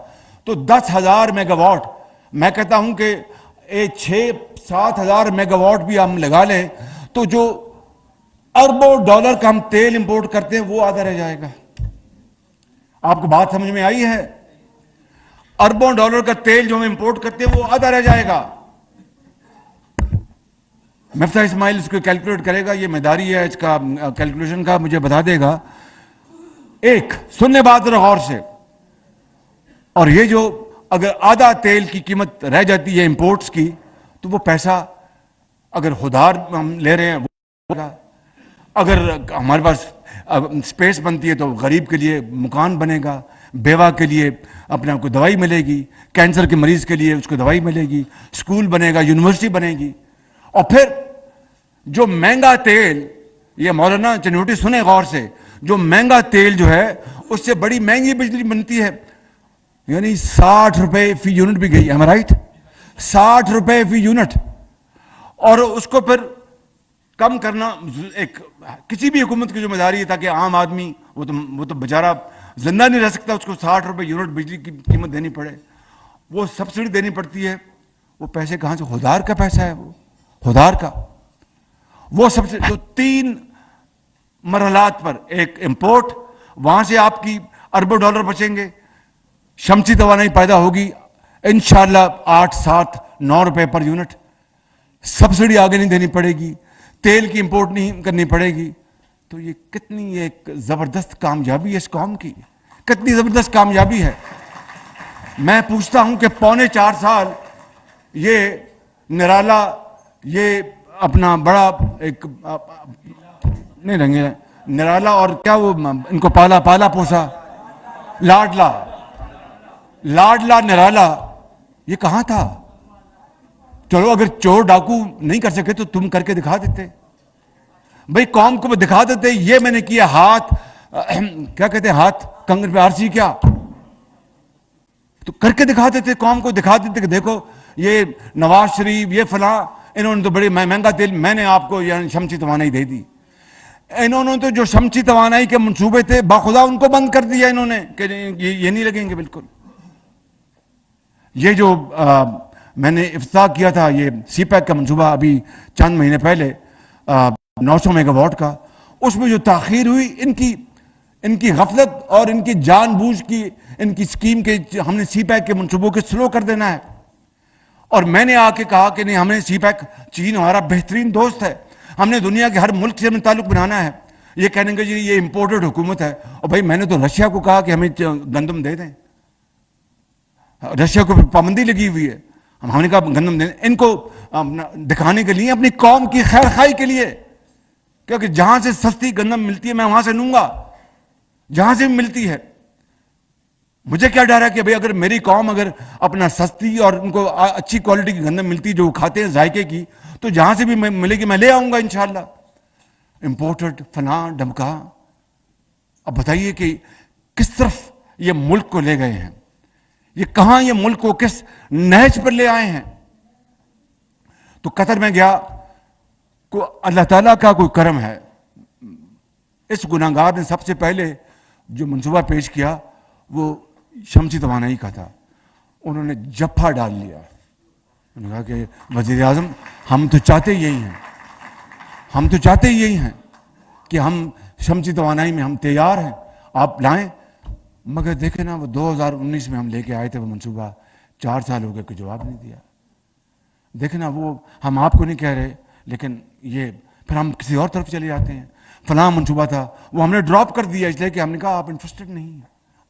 تو 10,000 میگا واٹ, میں کہتا ہوں کہ 6-7 ہزار میگا واٹ بھی ہم لگا لیں تو جو اربوں ڈالر کا ہم تیل امپورٹ کرتے ہیں وہ آدھا رہ جائے گا. آپ کو بات سمجھ میں آئی ہے؟ اربوں ڈالر کا تیل جو ہم امپورٹ کرتے ہیں وہ آدھا رہ جائے گا. مفتاح اسماعیل اس کو کیلکولیٹ کرے گا, یہ مداری ہے اس کا کیلکولیشن کا, مجھے بتا دے گا. ایک سننے بات غور سے, اور یہ جو اگر آدھا تیل کی قیمت رہ جاتی ہے امپورٹس کی, تو وہ پیسہ اگر خودار ہم لے رہے ہیں وہ, اگر ہمارے پاس اسپیس بنتی ہے تو غریب کے لیے مکان بنے گا, بیوہ کے لیے اپنے آپ کو دوائی ملے گی, کینسر کے مریض کے لیے اس کو دوائی ملے گی, اسکول بنے گا, یونیورسٹی بنے گی. اور پھر جو مہنگا تیل, یہ مولانا چنوٹی سنیں غور سے, جو مہنگا تیل جو ہے اس سے بڑی مہنگی بجلی بنتی ہے, یعنی 60 روپے فی یونٹ بھی گئی. ہے رائٹ؟ 60 روپے فی یونٹ. اور اس کو پھر کم کرنا ایک کسی بھی حکومت کی ذمہ داری ہے, تاکہ عام آدمی وہ تو بیچارہ زندہ نہیں رہ سکتا, اس کو 60 روپے یونٹ بجلی کی قیمت دینی پڑے, وہ سبسڈی دینی پڑتی ہے. وہ پیسے کہاں سے؟ خودار کا پیسہ ہے, وہ خودار کا. وہ سب سے جو 3 مرحلات پر, ایک امپورٹ, وہاں سے آپ کی اربوں ڈالر بچیں گے, شمسی توانائی پیدا ہوگی انشاءاللہ 8-7-9 روپے پر یونٹ, سبسڈی آگے نہیں دینی پڑے گی, تیل کی امپورٹ نہیں کرنی پڑے گی. تو یہ کتنی ایک زبردست کامیابی ہے اس قوم کی, کتنی زبردست کامیابی ہے. میں پوچھتا ہوں کہ 3.25 سال یہ نرالا, یہ اپنا بڑا ایک نہیں رنگے نرالا, اور کیا وہ ان کو پالا پوسا, لاڈلا نرالا, یہ کہاں تھا؟ چلو اگر چور ڈاکو نہیں کر سکے تو تم کر کے دکھا دیتے بھائی, قوم کو دکھا دیتے یہ میں نے کیا. ہاتھ کیا کہتے ہیں, ہاتھ کنگن پہ آرسی, کیا تو کر کے دکھا دیتے, قوم کو دکھا دیتے کہ دیکھو یہ نواز شریف, یہ فلاں, انہوں نے تو بڑے مہنگا تیل, میں نے آپ کو یعنی شمسی توانائی دے دی. انہوں نے تو جو شمسی توانائی کے منصوبے تھے باخدا ان کو بند کر دیا انہوں نے کہ یہ نہیں لگیں گے بالکل. یہ جو میں نے افتتاح کیا تھا یہ سی پیک کا منصوبہ ابھی چند مہینے پہلے 900 میگا واٹ کا, اس میں جو تاخیر ہوئی ان کی غفلت اور ان کی جان بوجھ کی ان کی سکیم کے, ہم نے سی پیک کے منصوبوں کے سلو کر دینا ہے. اور میں نے آ کے کہا کہ نہیں, ہم نے سی پیک, چین ہمارا بہترین دوست ہے, ہم نے دنیا کے ہر ملک سے تعلق بنانا ہے. یہ کہنے گے جی یہ امپورٹڈ حکومت ہے, اور بھائی میں نے تو رشیا کو کہا کہ ہمیں گندم دے دیں, رشیا کو پابندی لگی ہوئی ہے, ہم نے کہا گندم دیں. ان کو دکھانے کے لیے, اپنی قوم کی خیر خواہی کے لیے, کیونکہ جہاں سے سستی گندم ملتی ہے میں وہاں سے لوں گا, جہاں سے بھی ملتی ہے. مجھے کیا ڈر ہے کہ بھئی اگر میری قوم اگر اپنا سستی اور ان کو اچھی کوالٹی کی گندم ملتی جو کھاتے ہیں ذائقے کی, تو جہاں سے بھی ملے گی میں لے آؤں گا انشاءاللہ. امپورٹڈ فلاں ڈھمکا. اب بتائیے کہ کس طرف یہ ملک کو لے گئے ہیں, یہ کہاں یہ ملک کو کس نہج پر لے آئے ہیں. تو قطر میں گیا, کو اللہ تعالیٰ کا کوئی کرم ہے. اس گناہگار نے سب سے پہلے جو منصوبہ پیش کیا وہ شمسی توانائی کا تھا. انہوں نے جپھا ڈال لیا. انہوں نے کہا کہ وزیر اعظم ہم تو چاہتے یہی ہیں, ہم تو چاہتے یہی ہیں کہ ہم شمسی توانائی میں ہم تیار ہیں, آپ لائیں. مگر دیکھیں نا, وہ 2019 میں ہم لے کے آئے تھے وہ منصوبہ, 4 سال ہو گئے کوئی جواب نہیں دیا. دیکھیں نا, وہ ہم آپ کو نہیں کہہ رہے, لیکن یہ پھر ہم کسی اور طرف چلے جاتے ہیں. فلاں منصوبہ تھا وہ ہم نے ڈراپ کر دیا, اس لیے کہ ہم نے کہا آپ انٹرسٹڈ نہیں ہیں.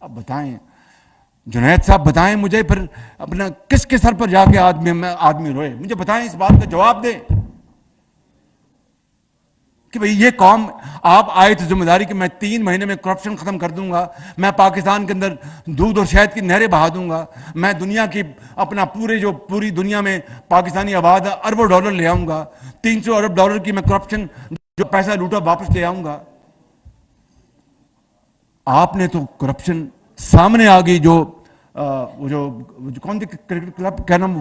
اب بتائیں جنید صاحب, بتائیں مجھے پھر اپنا کس کے سر پر جا کے آدمی روئے, مجھے بتائیں, اس بات کا جواب دیں کہ بھئی یہ قوم, آپ آئے تو ذمہ داری کہ میں 3 مہینے میں کرپشن ختم کر دوں گا, میں پاکستان کے اندر دودھ اور شہد کی نہریں بہا دوں گا, میں دنیا کی اپنا پوری دنیا میں پاکستانی آباد اربوں ڈالر لے آؤں گا, 300 ارب ڈالر کی میں کرپشن جو پیسہ لوٹا واپس لے آؤں گا. آپ نے تو کرپشن سامنے آ گئی. جو کون سی کرکٹ کلب کیا نام,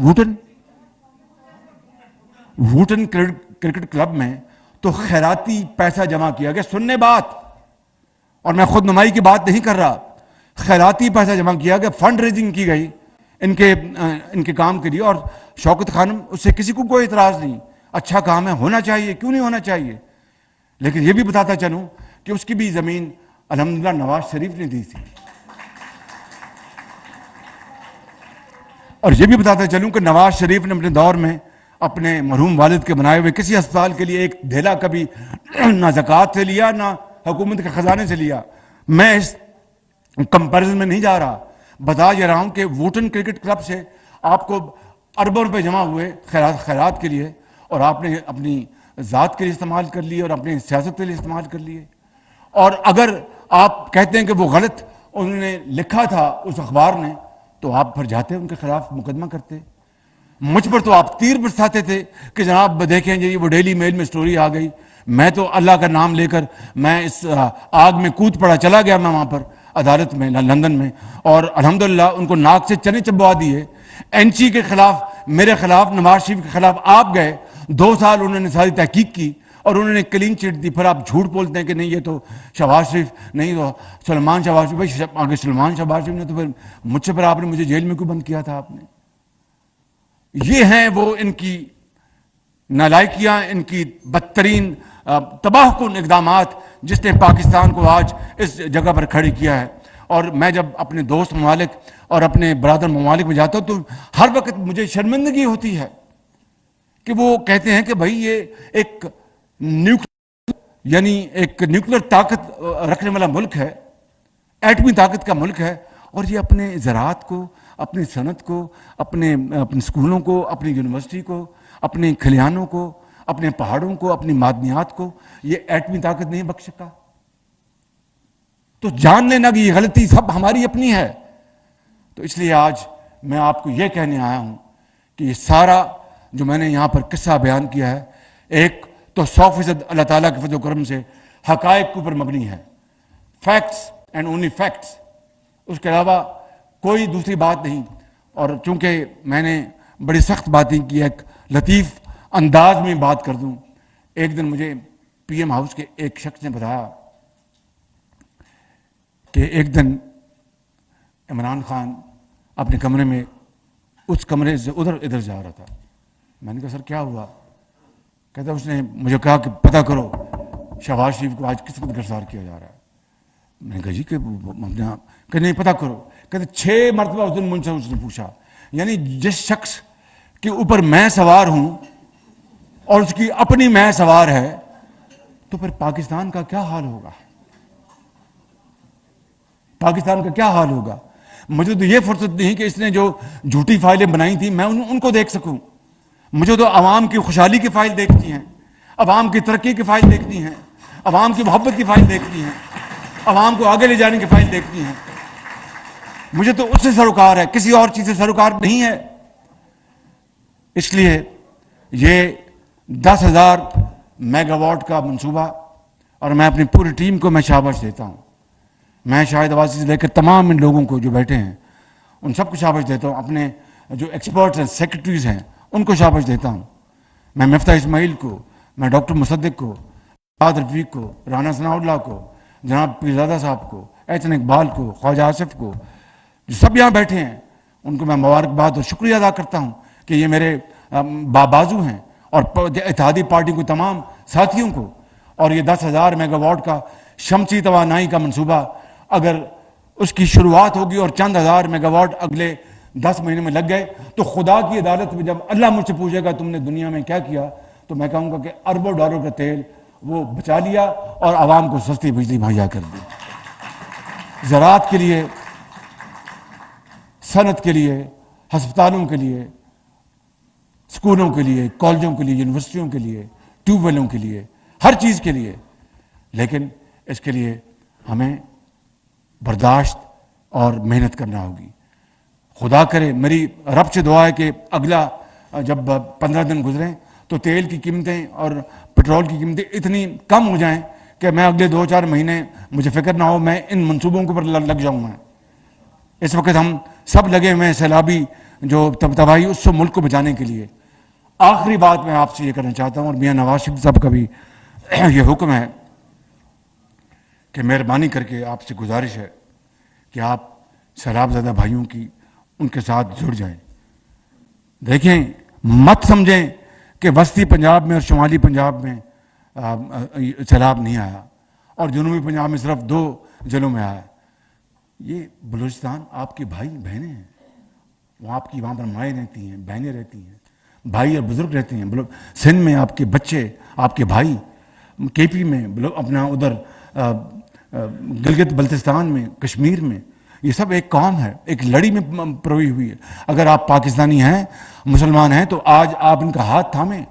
ووٹن کرکٹ کلب میں تو خیراتی پیسہ جمع کیا گیا. سننے بات, اور میں خود نمائی کی بات نہیں کر رہا, خیراتی پیسہ جمع کیا گیا, فنڈ ریزنگ کی گئی ان کے کام کے لیے. اور شوکت خانم, اس سے کسی کو کوئی اعتراض نہیں, اچھا کام ہے, ہونا چاہیے, کیوں نہیں ہونا چاہیے. لیکن یہ بھی بتاتا چلوں کہ اس کی بھی زمین الحمدللہ نواز شریف نے دی تھی. اور یہ بھی بتاتا چلوں کہ نواز شریف نے اپنے دور میں اپنے مرحوم والد کے بنائے ہوئے کسی ہسپتال کے لیے ایک دھیلا کبھی نہ زکوٰۃ سے لیا نہ حکومت کے خزانے سے لیا. میں اس کمپیرزن میں نہیں جا رہا, بتا یہ رہا ہوں کہ ووٹن کرکٹ کلب سے آپ کو اربوں روپے جمع ہوئے خیرات کے لیے, اور آپ نے اپنی ذات کے لیے استعمال کر لیے اور اپنی سیاست کے لیے استعمال کر لیے. اور اگر آپ کہتے ہیں کہ وہ غلط انہوں نے لکھا تھا اس اخبار نے, تو آپ پھر جاتے ان کے خلاف مقدمہ کرتے. مجھ پر تو آپ تیر برساتے تھے کہ جناب دیکھیں جی وہ ڈیلی میل میں سٹوری آ گئی. میں تو اللہ کا نام لے کر میں اس آگ میں کود پڑا, چلا گیا میں وہاں پر عدالت میں لندن میں, اور الحمدللہ ان کو ناک سے چنے چبوا دیے. NC کے خلاف, میرے خلاف, نواز شریف کے خلاف آپ گئے, 2 سال انہوں نے ساری تحقیق کی اور انہوں نے کلین چٹ دی. پھر آپ جھوٹ بولتے ہیں کہ نہیں یہ تو شہباز شریف نہیں, تو سلمان شہباز شریف. بھائی آگے سلمان شہباز شریف نے تو پھر مجھ سے, پھر آپ نے مجھے جیل میں کیوں بند کیا تھا آپ نے. یہ ہیں وہ ان کی نالائکیاں, ان کی بدترین تباہ کن اقدامات جس نے پاکستان کو آج اس جگہ پر کھڑی کیا ہے. اور میں جب اپنے دوست ممالک اور اپنے برادر ممالک میں جاتا ہوں تو ہر وقت مجھے شرمندگی ہوتی ہے کہ وہ کہتے ہیں کہ بھائی یہ ایک نیوکلیر طاقت رکھنے والا ملک ہے, ایٹمی طاقت کا ملک ہے, اور یہ اپنے زراعت کو, اپنی صنعت کو, اپنے اسکولوں کو, اپنی یونیورسٹی کو, اپنے کھلیانوں کو, اپنے پہاڑوں کو, اپنی معدنیات کو یہ ایٹمی طاقت نہیں بخش سکا. تو جان لینا کہ یہ غلطی سب ہماری اپنی ہے. تو اس لیے آج میں آپ کو یہ کہنے آیا ہوں کہ یہ سارا جو میں نے یہاں پر قصہ بیان کیا ہے, ایک تو 100% اللہ تعالیٰ کے فضل و کرم سے حقائق کے اوپر مبنی ہے, فیکٹس اینڈ اونلی فیکٹس, اس کے علاوہ کوئی دوسری بات نہیں. اور چونکہ میں نے بڑی سخت باتیں کی, ایک لطیف انداز میں بات کر دوں. ایک دن مجھے PM ہاؤس کے ایک شخص نے بتایا کہ ایک دن عمران خان اپنے کمرے میں اس کمرے سے ادھر جا رہا تھا. میں نے کہا سر کیا ہوا؟ کہتا اس نے مجھے کہا کہ پتہ کرو شہباز شریف کو آج کس وقت گرفتار کیا جا رہا ہے. میں نے کہا جی کہ نہیں پتہ کرو. کہتے 6 مرتبہ اس دن مجھ سے اس نے پوچھا. یعنی جس شخص کے اوپر میں سوار ہوں اور اس کی اپنی میں سوار ہے, تو پھر پاکستان کا کیا حال ہوگا, پاکستان کا کیا حال ہوگا. مجھے تو یہ فرصت نہیں کہ اس نے جو جھوٹی فائلیں بنائی تھیں میں ان کو دیکھ سکوں. مجھے تو عوام کی خوشحالی کی فائل دیکھتی ہیں, عوام کی ترقی کی فائل دیکھتی ہیں, عوام کی محبت کی فائل دیکھتی ہیں, عوام کو آگے لے جانے کی فائل دیکھتی ہیں. مجھے تو اس سے سروکار ہے, کسی اور چیز سے سروکار نہیں ہے. اس لیے یہ 10,000 میگا واٹ کا منصوبہ اور میں اپنی پوری ٹیم کو میں شاباش دیتا ہوں. میں شاہد عباسی سے لے کر تمام ان لوگوں کو جو بیٹھے ہیں ان سب کو شاباش دیتا ہوں. اپنے جو ایکسپرٹس ہیں، سیکرٹریز ہیں، ان کو شاباش دیتا ہوں. میں مفتاح اسماعیل کو، میں ڈاکٹر مصدق کو، فہد رفیق کو، رانا ثناء اللہ کو، جناب پیرزادہ صاحب کو، احسن اقبال کو، خواجہ آصف کو، جو سب یہاں بیٹھے ہیں ان کو میں مبارکباد اور شکریہ ادا کرتا ہوں کہ یہ میرے بازو ہیں. اور اتحادی پارٹی کو تمام ساتھیوں کو. اور یہ 10,000 میگا واٹ کا شمسی توانائی کا منصوبہ اگر اس کی شروعات ہوگی اور چند ہزار میگا واٹ اگلے 10 مہینے میں لگ گئے تو خدا کی عدالت میں جب اللہ مجھ سے پوچھے گا تم نے دنیا میں کیا کیا، تو میں کہوں گا کہ اربوں ڈالر کا تیل وہ بچا لیا اور عوام کو سستی بجلی مہیا کر دی. زراعت کے لیے، صنعت کے لیے، ہسپتالوں کے لیے، اسکولوں کے لیے، کالجوں کے لیے، یونیورسٹیوں کے لیے، ٹیوب ویلوں کے لیے، ہر چیز کے لیے. لیکن اس کے لیے ہمیں برداشت اور محنت کرنا ہوگی. خدا کرے، میری رب سے دعا ہے کہ اگلا جب 15 دن گزریں تو تیل کی قیمتیں اور پٹرول کی قیمتیں اتنی کم ہو جائیں کہ میں اگلے 2-4 مہینے مجھے فکر نہ ہو، میں ان منصوبوں کے اوپر لگ جاؤں. میں اس وقت ہم سب لگے ہوئے ہیں سیلابی جو تباہی اس سے ملک کو بچانے کے لیے. آخری بات میں آپ سے یہ کرنا چاہتا ہوں، اور میاں نواز شریف صاحب کا بھی یہ حکم ہے کہ مہربانی کر کے آپ سے گزارش ہے کہ آپ سیلاب زدہ بھائیوں کی ان کے ساتھ جڑ جائیں. دیکھیں، مت سمجھیں کہ وسطی پنجاب میں اور شمالی پنجاب میں سیلاب نہیں آیا اور جنوبی پنجاب میں صرف 2 ضلعوں میں آیا. یہ بلوچستان آپ کے بھائی بہنیں ہیں، وہاں آپ کی وہاں پر مائیں رہتی ہیں، بہنیں رہتی ہیں، بھائی اور بزرگ رہتے ہیں. سندھ میں آپ کے بچے، آپ کے بھائی، کے پی میں، اپنا ادھر گلگت بلتستان میں، کشمیر میں، یہ سب ایک قوم ہے، ایک لڑی میں پروئی ہوئی ہے. اگر آپ پاکستانی ہیں، مسلمان ہیں، تو آج آپ ان کا ہاتھ تھامیں.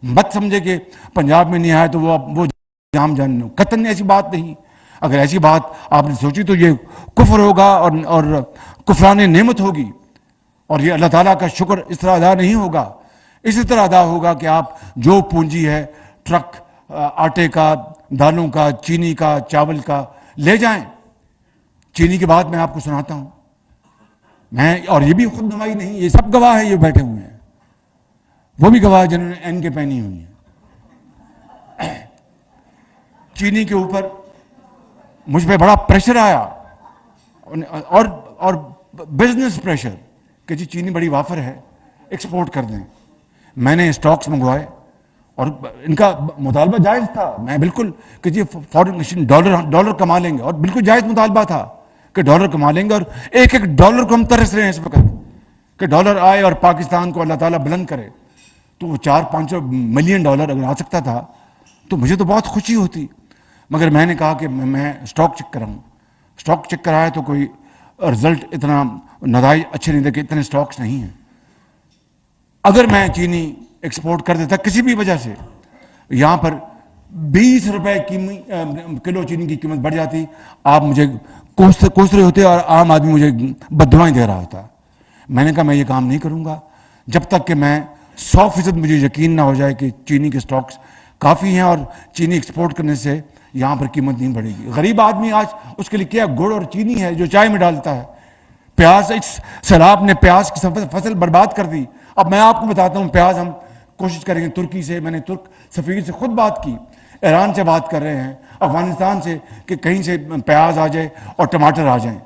مت سمجھے کہ پنجاب میں نہیں آیا تو وہ جام جان، قطعاً ایسی بات نہیں. اگر ایسی بات آپ نے سوچی تو یہ کفر ہوگا اور کفران نعمت ہوگی، اور یہ اللہ تعالیٰ کا شکر اس طرح ادا نہیں ہوگا. اسی طرح ادا ہوگا کہ آپ جو پونجی ہے، ٹرک آٹے کا، دالوں کا، چینی کا، چاول کا لے جائیں. چینی کی بات میں آپ کو سناتا ہوں. میں، اور یہ بھی خود نمائی نہیں، یہ سب گواہ ہیں، یہ بیٹھے ہوئے ہیں، وہ بھی گواہ جنہوں نے این کے پہنی ہوئی ہیں. چینی کے اوپر مجھ پہ بڑا پریشر آیا اور بزنس پریشر کہ جی چینی بڑی وافر ہے، ایکسپورٹ کر دیں. میں نے اسٹاکس منگوائے اور ان کا مطالبہ جائز تھا. میں بالکل کہ جی فارن ایکسچینج ڈالر کما لیں گے، اور بالکل جائز مطالبہ تھا کہ ڈالر کما لیں گے. اور ایک ڈالر کو ہم ترس رہے ہیں اس وقت کہ ڈالر آئے اور پاکستان کو اللہ تعالیٰ بلند کرے. تو وہ 400-500 ملین ڈالر اگر آ سکتا تھا تو مجھے تو بہت خوشی ہوتی. مگر میں نے کہا کہ میں اسٹاک چیک کراؤں. اسٹاک چیک کرایا تو کوئی رزلٹ اتنا نتائج اچھے نہیں تھے کہ اتنے اسٹاکس نہیں ہیں. اگر میں چینی ایکسپورٹ کر دیتا کسی بھی وجہ سے، یہاں پر 20 روپے کلو چینی کی قیمت بڑھ جاتی، آپ مجھے کوس رہے ہوتے اور عام آدمی مجھے بددعائیں دے رہا ہوتا. میں نے کہا میں یہ کام نہیں کروں گا جب تک کہ میں 100% مجھے یقین نہ ہو جائے کہ چینی کے اسٹاکس کافی ہیں اور چینی ایکسپورٹ کرنے سے یہاں پر قیمت نہیں بڑھے گی. غریب آدمی آج اس کے لیے کیا گڑ اور چینی ہے جو چائے میں ڈالتا ہے. پیاز، سیلاب نے پیاز کی فصل برباد کر دی. اب میں آپ کو بتاتا ہوں، پیاز ہم کوشش کریں گے ترکی سے، میں نے ترک سفیر سے خود بات کی، ایران سے بات کر رہے ہیں، افغانستان سے، کہ کہیں سے پیاز آ جائے اور ٹماٹر آ جائیں.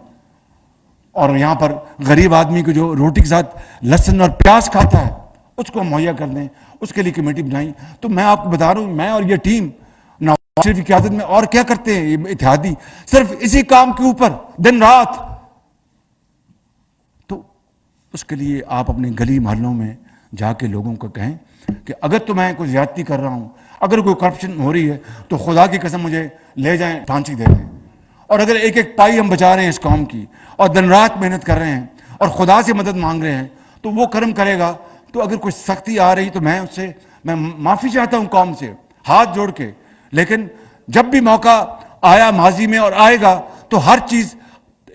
اور یہاں پر غریب آدمی کو جو روٹی کے ساتھ لہسن اور پیاز کھاتا ہے اس کو مہیا کر دیں. اس کے لیے کمیٹی بنائی. تو میں آپ کو بتا رہا ہوں، میں اور یہ ٹیم نواز شریف کی قیادت میں اور کیا کرتے ہیں یہ اتحادی، صرف اسی کام کے اوپر دن رات. تو اس کے لیے آپ اپنے گلی محلوں میں جا کے لوگوں کو کہیں کہ اگر تو میں کوئی زیادتی کر رہا ہوں، اگر کوئی کرپشن ہو رہی ہے تو خدا کی قسم مجھے لے جائیں، پھانسی دے دیں. اور اگر ایک ایک پائی ہم بچا رہے ہیں اس قوم کی اور دن رات محنت کر رہے ہیں اور خدا سے مدد مانگ رہے ہیں تو وہ کرم کرے گا. تو اگر کوئی سختی آ رہی تو میں اس سے معافی چاہتا ہوں قوم سے ہاتھ جوڑ کے. لیکن جب بھی موقع آیا ماضی میں اور آئے گا تو ہر چیز،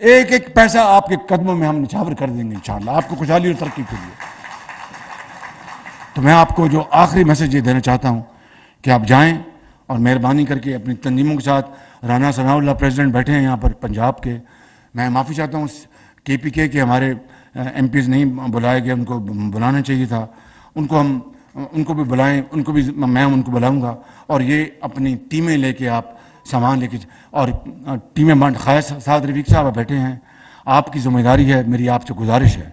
ایک ایک پیسہ آپ کے قدموں میں ہم نچھاور کر دیں گے انشاءاللہ، آپ کو خوشحالی اور ترقی کے لیے. تو میں آپ کو جو آخری میسج یہ دینا چاہتا ہوں کہ آپ جائیں اور مہربانی کر کے اپنی تنظیموں کے ساتھ رانا ثناء اللہ پریزیڈنٹ بیٹھے ہیں یہاں پر پنجاب کے. میں معافی چاہتا ہوں KPK کے ہمارے MPs نہیں بلائے گئے, ان کو بلانا چاہیے تھا. ان کو بھی بلائیں, میں ان کو بلاؤں گا. اور یہ اپنی ٹیمیں لے کے آپ سامان لے کے, اور ٹیمیں خاص سعد رفیق صاحب بیٹھے ہیں, آپ کی ذمہ داری ہے, میری آپ سے گزارش ہے.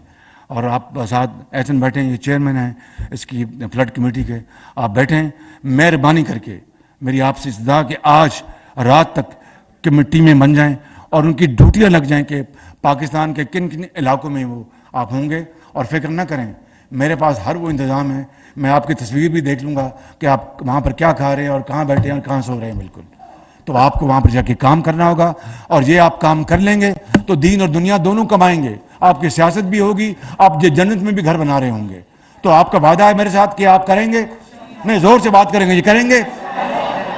اور آپ ساتھ احسن بیٹھے ہیں, یہ چیئرمین ہیں اس کی فلڈ کمیٹی کے, آپ بیٹھیں. مہربانی کر کے میری آپ سے استدعا کہ آج رات تک ٹیمیں بن جائیں اور ان کی ڈیوٹیاں لگ جائیں کہ پاکستان کے کن کن علاقوں میں وہ آپ ہوں گے. اور فکر نہ کریں, میرے پاس ہر وہ انتظام ہے, میں آپ کی تصویر بھی دیکھ لوں گا کہ آپ وہاں پر کیا کھا رہے ہیں اور کہاں بیٹھے ہیں اور کہاں سو رہے ہیں. بالکل, تو آپ کو وہاں پر جا کے کام کرنا ہوگا, اور یہ آپ کام کر لیں گے تو دین اور دنیا دونوں کمائیں گے. آپ کی سیاست بھی ہوگی, آپ جنت میں بھی گھر بنا رہے ہوں گے. تو آپ کا وعدہ ہے میرے ساتھ کہ آپ کریں گے؟ نہیں, زور سے بات کریں گے, یہ کریں گے؟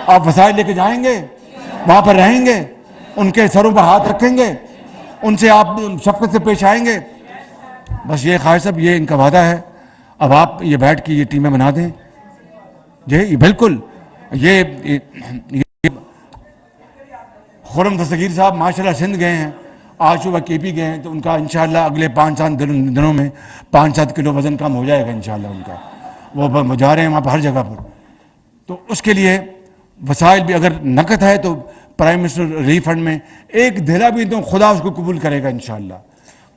آپ وسائل لے کے جائیں گے, وہاں پر رہیں گے, ان کے سروں پر ہاتھ رکھیں گے, ان سے آپ شفقت سے پیش آئیں گے؟ بس یہ خواہش صاحب, یہ ان کا وعدہ ہے. اب آپ یہ بیٹھ کے یہ ٹیمیں بنا دیں. جی بالکل, یہ خرم دستگیر صاحب ماشاءاللہ سندھ گئے ہیں, آج صبح KP گئے ہیں, تو ان کا انشاءاللہ اگلے 5-7 دنوں میں 5-7 کلو وزن کم ہو جائے گا انشاءاللہ ان کا. وہ جا رہے ہیں وہاں پر ہر جگہ پر. تو اس کے لیے وسائل بھی, اگر نقد ہے تو پرائم منسٹر ریلیف فنڈ میں ایک دھیرا بھی تو خدا اس کو قبول کرے گا انشاءاللہ.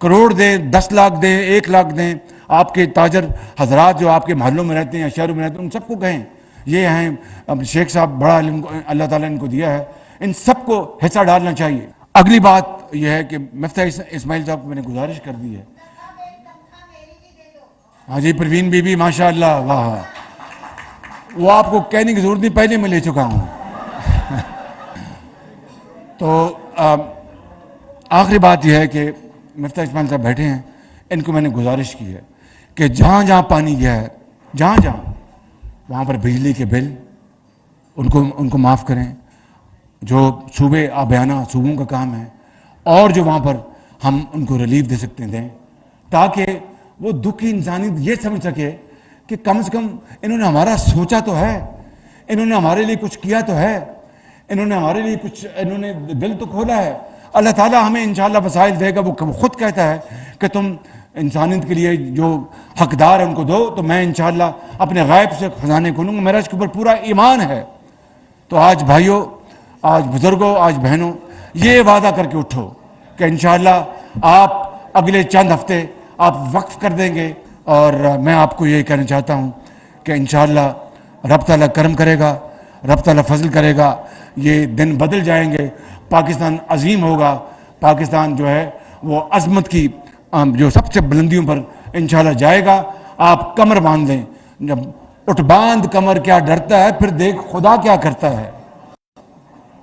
کروڑ دیں, 10 لاکھ دیں, 1 لاکھ دیں. آپ کے تاجر حضرات جو آپ کے محلوں میں رہتے ہیں یا شہروں میں رہتے ہیں, ان سب کو کہیں. یہ ہیں اب شیخ صاحب, بڑا علم اللہ تعالیٰ نے ان کو دیا ہے, ان سب کو حصہ ڈالنا چاہیے. اگلی بات یہ ہے کہ مفتاح اسماعیل صاحب کو میں نے گزارش کر دی ہے. ہاں جی, پروین بی بی ماشاء اللہ, واہ, وہ آپ کو کہنے کی ضرورت نہیں, پہلے میں لے چکا ہوں. تو آخری بات یہ ہے کہ مفتاح اسماعیل صاحب بیٹھے ہیں, ان کو میں نے گزارش کی ہے کہ جہاں جہاں پانی گیا ہے, جہاں جہاں وہاں پر بجلی کے بل ان کو معاف کریں. جو صوبے آبیانہ صوبوں کا کام ہے, اور جو وہاں پر ہم ان کو ریلیف دے سکتے ہیں دیں, تاکہ وہ دکھی انسانیت یہ سمجھ سکے کہ کم سے کم انہوں نے ہمارا سوچا تو ہے, انہوں نے ہمارے لیے کچھ کیا تو ہے, انہوں نے ہمارے لیے کچھ, انہوں نے دل تو کھولا ہے. اللہ تعالیٰ ہمیں انشاءاللہ وسائل دے گا. وہ خود کہتا ہے کہ تم انسانیت کے لیے جو حقدار ہے ان کو دو, تو میں انشاءاللہ اپنے غیب سے خزانے کھولوں گا. میرا اس کے اوپر پورا ایمان ہے. تو آج بھائیوں, آج بزرگوں, آج بہنوں, یہ وعدہ کر کے اٹھو کہ انشاءاللہ آپ اگلے چند ہفتے آپ وقف کر دیں گے. اور میں آپ کو یہ کہنا چاہتا ہوں کہ انشاءاللہ رب تعالیٰ کرم کرے گا, رب تعالیٰ فضل کرے گا, یہ دن بدل جائیں گے, پاکستان عظیم ہوگا, پاکستان جو ہے وہ عظمت کی جو سب سے بلندیوں پر انشاءاللہ جائے گا. آپ کمر باندھ لیں, جب اٹھ باندھ کمر کیا ڈرتا ہے, پھر دیکھ خدا کیا کرتا ہے.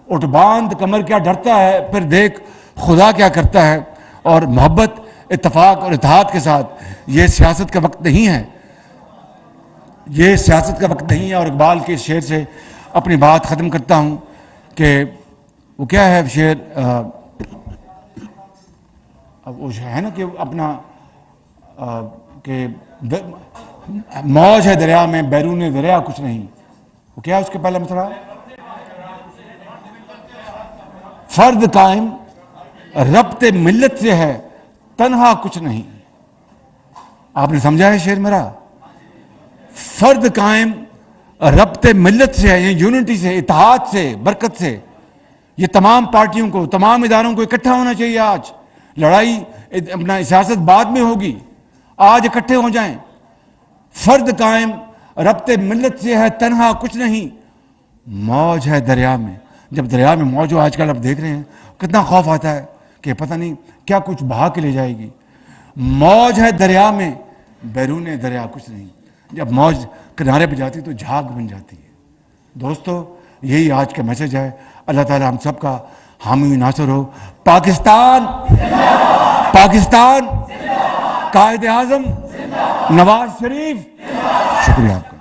اٹھ باندھ کمر کیا ڈرتا ہے, پھر دیکھ خدا کیا کرتا ہے. اور محبت, اتفاق اور اتحاد کے ساتھ, یہ سیاست کا وقت نہیں ہے, یہ سیاست کا وقت نہیں ہے. اور اقبال کے شعر سے اپنی بات ختم کرتا ہوں کہ وہ کیا ہے شعر, وہ ہے نا کہ اپنا کہ موج ہے دریا میں, بیرون دریا کچھ نہیں. وہ کیا ہے اس کے پہلا مسئلہ, فرد قائم ربط ملت سے ہے, تنہا کچھ نہیں. آپ نے سمجھا ہے شعر میرا؟ فرد قائم ربط ملت سے ہے, یونٹی سے, اتحاد سے, برکت سے. یہ تمام پارٹیوں کو, تمام اداروں کو اکٹھا ہونا چاہیے. آج لڑائی اپنا سیاست بعد میں ہوگی, آج اکٹھے ہو جائیں. فرد قائم ربط ملت سے ہے, تنہا کچھ نہیں. موج ہے دریا میں, جب دریا میں موج ہو, آج کل آپ دیکھ رہے ہیں کتنا خوف آتا ہے کہ پتہ نہیں کیا کچھ بہا کے لے جائے گی. موج ہے دریا میں, بیرون دریا کچھ نہیں. جب موج کنارے پہ جاتی تو جھاگ بن جاتی ہے. دوستو, یہی آج کا میسج ہے. اللہ تعالیٰ ہم سب کا حامی ناصر ہو. پاکستان, پاکستان, قائد اعظم نواز شریف. شکریہ آپ کا.